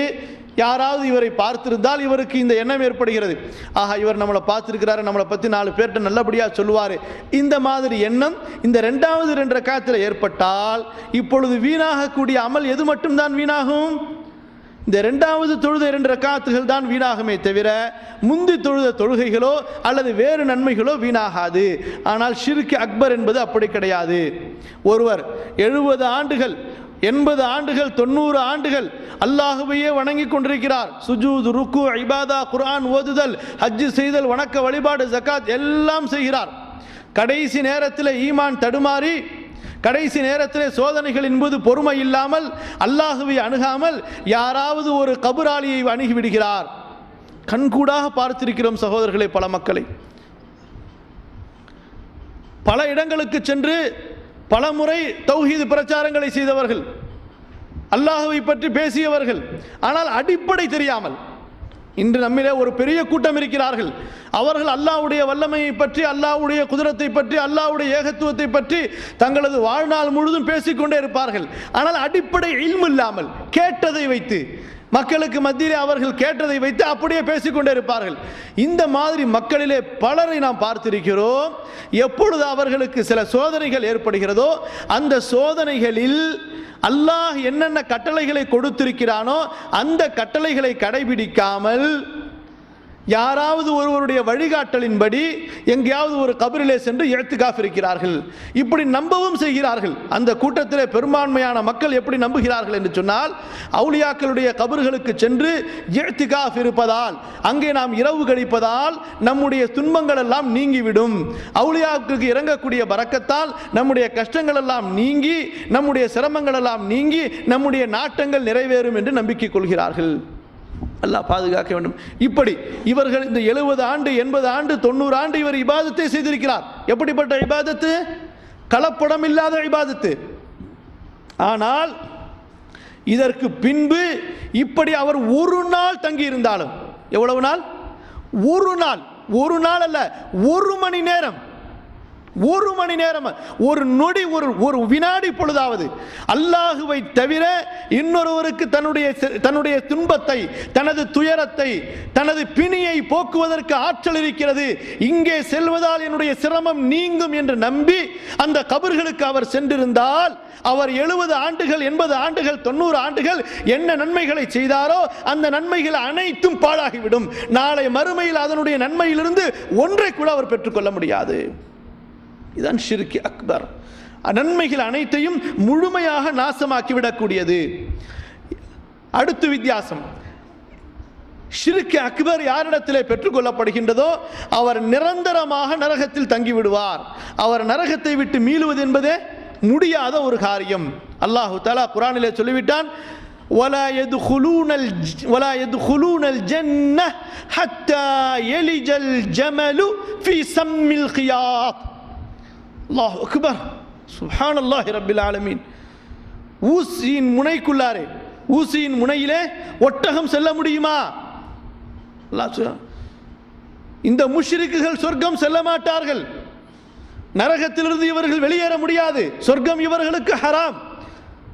யாராவது இவரை பார்த்திருந்தால் இவருக்கு இந்த எண்ணம் ஏற்படுகிறது, ஆஹா இவர் நம்மளை பார்த்திருக்கிறாரு, நம்மளை பற்றி 4 பேர்கிட்ட நல்லபடியாக சொல்லுவார். இந்த மாதிரி எண்ணம் இந்த 2வது 2 ரக்காத்தில் ஏற்பட்டால் இப்பொழுது வீணாகக்கூடிய அமல் எது மட்டும்தான் வீணாகும்? இந்த 2வது தொழுத 2 ரக்காத்துகள் தான் வீணாகுமே தவிர முந்தி தொழுத தொழுகைகளோ அல்லது வேறு நன்மைகளோ வீணாகாது. ஆனால் ஷிர்க் அக்பர் என்பது அப்படி கிடையாது. ஒருவர் 70 ஆண்டுகள் 80 ஆண்டுகள் 90 ஆண்டுகள் அல்லாஹ்வையே வணங்கி கொண்டிருக்கிறார். சுஜூத், ருக்கு, இபாதா, குர்ஆன் ஓதுதல், ஹஜ் செய்தல், வணக்க வழிபாடு, ஜகாத் எல்லாம் செய்கிறார். கடைசி நேரத்தில் ஈமான் தடுமாறி கடைசி நேரத்தில் சோதனைகளின் போது பொறுமை இல்லாமல் அல்லாஹ்வை அணுகாமல் யாராவது ஒரு கபராளியை அணுகிவிடுகிறார். கண்கூடாக பார்த்திருக்கிறோம் சகோதரர்களே, பல மக்களை. பல இடங்களுக்கு சென்று பல முறை தௌஹீத் பிரச்சாரங்களை செய்தவர்கள், அல்லாஹ்வை பற்றி பேசியவர்கள், ஆனால் அடிப்படை தெரியாமல். இன்று நம்மிலே ஒரு பெரிய கூட்டம் இருக்கிறார்கள். அவர்கள் அல்லாஹ்வுடைய வல்லமையை பற்றி, அல்லாஹ்வுடைய குதிரத்தை பற்றி, அல்லாஹ்வுடைய ஏகத்துவத்தை பற்றி தங்களது வாழ்நாள் முழுதும் பேசிக்கொண்டே இருப்பார்கள். ஆனால் அடிப்படை இல்மு இல்லாமல் கேட்டதை வைத்து, மக்களுக்கு மத்தியிலே அவர்கள் கேட்டதை வைத்து அப்படியே பேசிக்கொண்டே இருப்பார்கள். இந்த மாதிரி மக்களிலே பலரை நாம் பார்த்திருக்கிறோம். எப்பொழுது அவர்களுக்கு சில சோதனைகள் ஏற்படுகிறதோ அந்த சோதனைகளில் அல்லாஹ் என்னென்ன கட்டளைகளை கொடுத்திருக்கிறானோ அந்த கட்டளைகளை கடைபிடிக்காமல் யாராவது ஒருவருடைய வழிகாட்டலின்படி எங்கேயாவது ஒரு கபரிலே சென்று இஅ்திகாஃப் இருக்கிறார்கள். இப்படி நம்பவும் செய்கிறார்கள். அந்த கூட்டத்திலே பெரும்பான்மையான மக்கள் எப்படி நம்புகிறார்கள் என்று சொன்னால், அவுலியாக்களுடைய கபர்களுக்கு சென்று இஅ்திகாஃப் இருப்பதால், அங்கே நாம் இரவு கழிப்பதால் நம்முடைய துன்பங்கள் எல்லாம் நீங்கிவிடும், அவுலியாக்களுக்கு இறங்கக்கூடிய பரக்கத்தால் நம்முடைய கஷ்டங்கள் எல்லாம் நீங்கி, நம்முடைய சிரமங்கள் எல்லாம் நீங்கி, நம்முடைய நாட்டங்கள் நிறைவேறும் என்று நம்பிக்கை கொள்கிறார்கள். அல்லாஹ் பாதுகாக்க வேண்டும். இப்படி இவர்கள் இந்த 70 ஆண்டு 80 ஆண்டு 90 ஆண்டு இவர் இபாதத்தை செய்திருக்கிறார். எப்படிப்பட்ட இபாதத்து? கலப்படம் இல்லாத இபாதத்து. ஆனால் இதற்கு பின்பு இப்படி அவர் ஒரு நாள் தங்கி இருந்தாலும், எவ்வளவு நாள்? ஒரு நாள் அல்ல, 1 மணி நேரம், ஒரு மணி நேரம், ஒரு நொடி, ஒரு வினாடி பொழுதாவது அல்லாஹுவை தவிர இன்னொருவருக்கு தன்னுடைய துன்பத்தை, தனது துயரத்தை, தனது பிணியை போக்குவதற்கு ஆற்றல் இருக்கிறது, இங்கே செல்வதால் என்னுடைய சிரமம் நீங்கும் என்று நம்பி அந்த கபர்களுக்கு அவர் சென்றிருந்தால் அவர் 70 ஆண்டுகள், 80 ஆண்டுகள், 90 ஆண்டுகள் என்ன நன்மைகளை செய்தாரோ அந்த நன்மைகள் அனைத்தும் பாழாகிவிடும். நாளை மறுமையில் அதனுடைய நன்மையிலிருந்து ஒன்றை கூட அவர் பெற்றுக்கொள்ள முடியாது. இதுதான் ஷிர்க் அக்பர். நன்மைகள் அனைத்தையும் முழுமையாக நாசமாக்கிவிடக்கூடியது. அடுத்த வித்தியாசம், ஷிர்க் அக்பர் யாரிடத்திலே பெற்றுக்கொள்ளப்படுகின்றதோ அவர் நிரந்தரமாக நரகத்தில் தங்கிவிடுவார். அவர் நரகத்தை விட்டு மீளுவது என்பதே முடியாத ஒரு காரியம். அல்லாஹு தஆலா குர்ஆனிலே சொல்லிவிட்டான், ولا يدخلون الجنة حتى يلج الجمل في سم الخياط. அல்லாஹ் அக்பர், சுப்ஹானல்லாஹி ரப்பில் ஆலமீன். ஊசியின் முனைக்குள்ளாரே, ஊசியின் முனையிலே ஒட்டகம் செல்ல முடியுமா? இந்த முஷ்ரிக்குகள் சொர்க்கம் செல்ல மாட்டார்கள். நரகத்திலிருந்து இவர்கள் வெளியேற முடியாது. சொர்க்கம் இவர்களுக்கு ஹராம்.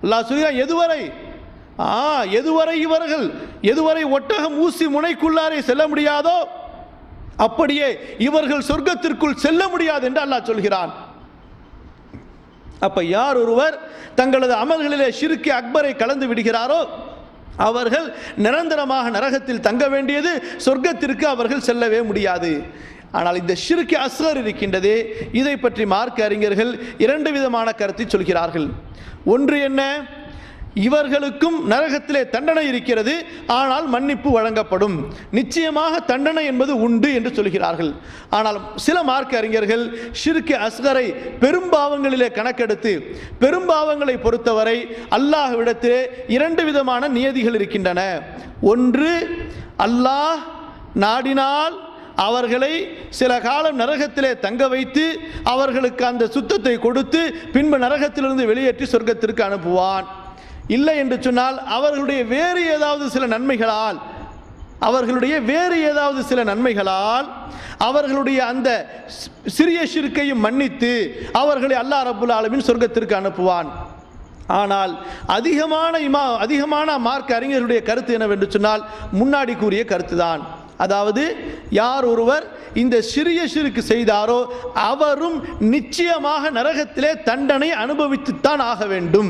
அல்லாஹ் சொல்கிறான், எதுவரை ஒட்டகம் ஊசி முனைக்குள்ளாரே செல்ல முடியாதோ அப்படியே இவர்கள் சொர்க்கத்திற்குள் செல்ல முடியாது என்று அல்லாஹ் சொல்கிறான். அப்ப யார் ஒருவர் தங்களது அமல்களிலே ஷிர்க் அக்பரை கலந்து விடுகிறாரோ அவர்கள் நிரந்தரமாக நரகத்தில் தங்க வேண்டியது, சொர்க்கத்திற்கு அவர்கள் செல்லவே முடியாது. ஆனால் இந்த ஷிர்க் அஸ்கர் இருக்கின்றதே, இதை பற்றி மார்க்க அறிஞர்கள் 2 விதமான கருத்தை சொல்கிறார்கள். ஒன்று என்ன, இவர்களுக்கும் நரகத்திலே தண்டனை இருக்கிறது, ஆனால் மன்னிப்பு வழங்கப்படும், நிச்சயமாக தண்டனை என்பது உண்டு என்று சொல்கிறார்கள். ஆனால் சில மார்க்க அறிஞர்கள் ஷிர்க் அஸ்கரை பெரும்பாவங்களிலே கணக்கெடுத்து, பெரும்பாவங்களை பொறுத்தவரை அல்லாஹ்விடத்திலே 2 விதமான நியதிகள் இருக்கின்றன. ஒன்று, அல்லாஹ் நாடினால் அவர்களை சில காலம் நரகத்திலே தங்க வைத்து அவர்களுக்கு அந்த சுத்தத்தை கொடுத்து பின்பு நரகத்திலிருந்து வெளியேற்றி சொர்க்கத்திற்கு அனுப்புவான். இல்லை என்று சொன்னால் அவர்களுடைய வேறு ஏதாவது சில நன்மைகளால் அவர்களுடைய அந்த சிறிய ஷிர்க்கையும் மன்னித்து அவர்களை அல்லாஹ் ரப்புல் ஆலமீன் சொர்க்கத்திற்கு அனுப்புவான். ஆனால் அதிகமான மார்க்க அறிஞர்களுடைய கருத்து என்னவென்று சொன்னால் முன்னாடி கூறிய கருத்து தான். அதாவது யார் ஒருவர் இந்த சிறிய ஷிர்க் செய்தாரோ அவரும் நிச்சயமாக நரகத்திலே தண்டனை அனுபவித்துத்தான் ஆக வேண்டும்.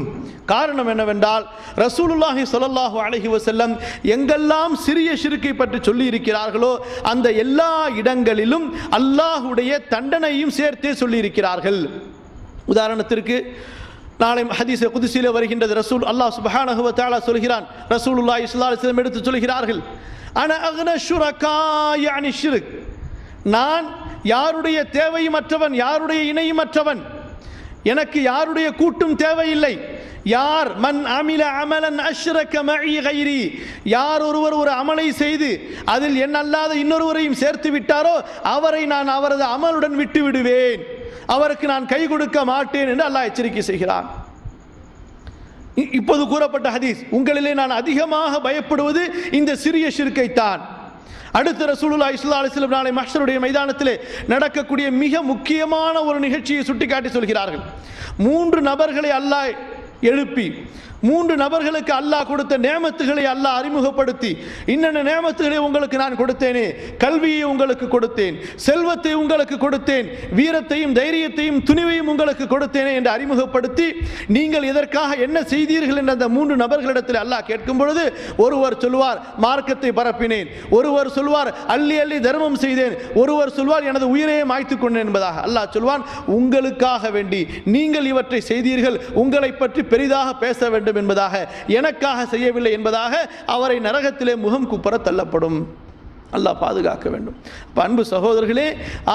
காரணம் என்னவென்றால் ரசூலுல்லாஹி ஸல்லல்லாஹு அலைஹி வஸல்லம் எங்கெல்லாம் சிறிய ஷிர்க்கை பற்றி சொல்லி இருக்கிறார்களோ அந்த எல்லா இடங்களிலும் அல்லாஹ்வுடைய தண்டனையும் சேர்த்தே சொல்லி இருக்கிறார்கள். உதாரணத்திற்கு நாளை ஹதீஸ் குத்ஸிலே வருகின்றது. அல்லாஹ் சுப்ஹானஹு வ தஆலா சொல்கிறான், ரசூலுல்லாஹி ஸல்லல்லாஹு அலைஹி வஸல்லம் எடுத்து சொல்கிறார்கள், அன அக்ன ஷுரகாய் அனி ஷிர்க், நான் யாருடைய தேவையுமற்றவன், யாருடைய இணையுமற்றவன், எனக்கு யாருடைய கூட்டும் தேவையில்லை. யார் மன் அமில அமலன் அஷ்ரக மஇ கைரி, யார் ஒருவர் ஒரு அமலை செய்து அதில் என் அல்லாத இன்னொருவரையும் சேர்த்து விட்டாரோ அவரை நான் அவரது அமலுடன் விட்டு விடுவேன், அவருக்கு நான் கை கொடுக்க மாட்டேன் என்று அல்லாஹ் எச்சரிக்கை செய்கிறான். இப்போது கூறப்பட்ட ஹதீஸ், உங்களிலே நான் அதிகமாக பயப்படுவது இந்த சிறிய ஷிர்க்கை தான். அடுத்த ரசூலுல்லாஹி ஸல்லல்லாஹு அலைஹி வஸல்லம் நாளை மஹ்ஷருடைய மைதானத்திலே நடக்கக்கூடிய மிக முக்கியமான ஒரு நிகழ்ச்சியை சுட்டிக்காட்டி சொல்கிறார்கள். 3 நபர்களை அல்லாஹ் எழுப்பி 3 நபர்களுக்கு அல்லாஹ் கொடுத்த நேமத்துகளை அல்லாஹ் அறிமுகப்படுத்தி, இன்னென்ன நேமத்துகளை உங்களுக்கு நான் கொடுத்தேனே, கல்வியை உங்களுக்கு கொடுத்தேன், செல்வத்தை உங்களுக்கு கொடுத்தேன், வீரத்தையும் தைரியத்தையும் துணிவையும் உங்களுக்கு கொடுத்தேனே என்று அறிமுகப்படுத்தி, நீங்கள் இதற்காக என்ன செய்தீர்கள் என்ற அந்த 3 நபர்களிடத்தில் அல்லாஹ் கேட்கும் பொழுது ஒருவர் சொல்வார் மார்க்கத்தை பரப்பினேன், ஒருவர் சொல்வார் அள்ளி அள்ளி தர்மம் செய்தேன், ஒருவர் சொல்வார் எனது உயிரையே மாய்த்து கொண்டேன் என்பதாக. அல்லாஹ் சொல்வான், உங்களுக்காக வேண்டி நீங்கள் இவற்றை செய்தீர்கள், உங்களை பற்றி பெரிதாக பேச வேண்டும் என்பதாக, எனக்காக செய்யவில்லை என்பதாக அவரை நரகத்திலே முகம் குப்புற தள்ளப்படும். அல்லாஹ் பாதுகாக்க வேண்டும். அன்பு சகோதரர்களே,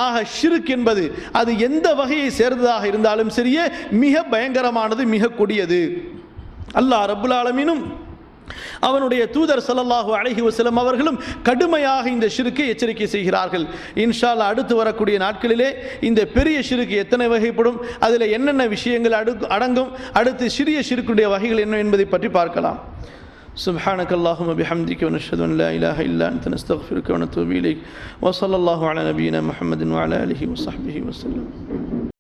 ஆக ஷிர்க் என்பது அது எந்த வகையை சேர்ந்ததாக இருந்தாலும் சரியே மிக பயங்கரமானது, மிக கொடியது. அல்லாஹ் ரப்புல் ஆலமீனும் அவனுடைய தூதர் ஸல்லல்லாஹு அலைஹி வஸல்லம் அவர்களும் கடுமையாக இந்த ஷிர்க்கை எச்சரிக்கை செய்கிறார்கள். இன்ஷா அல்லாஹ் அடுத்து வரக்கூடிய நாட்களிலே இந்த பெரிய ஷிர்க் எத்தனை வகைப்படும், அதில் என்னென்ன விஷயங்கள் அடங்கும், அடுத்து சிறிய ஷிர்க்குடைய வகைகள் என்ன என்பதை பற்றி பார்க்கலாம். سبحانك اللهم بحمدك ونشهد أن لا إله إلا أنت نستغفرك ونتوب إليك وصلى الله على نبينا محمد وعلى آله وصحبه وسلم.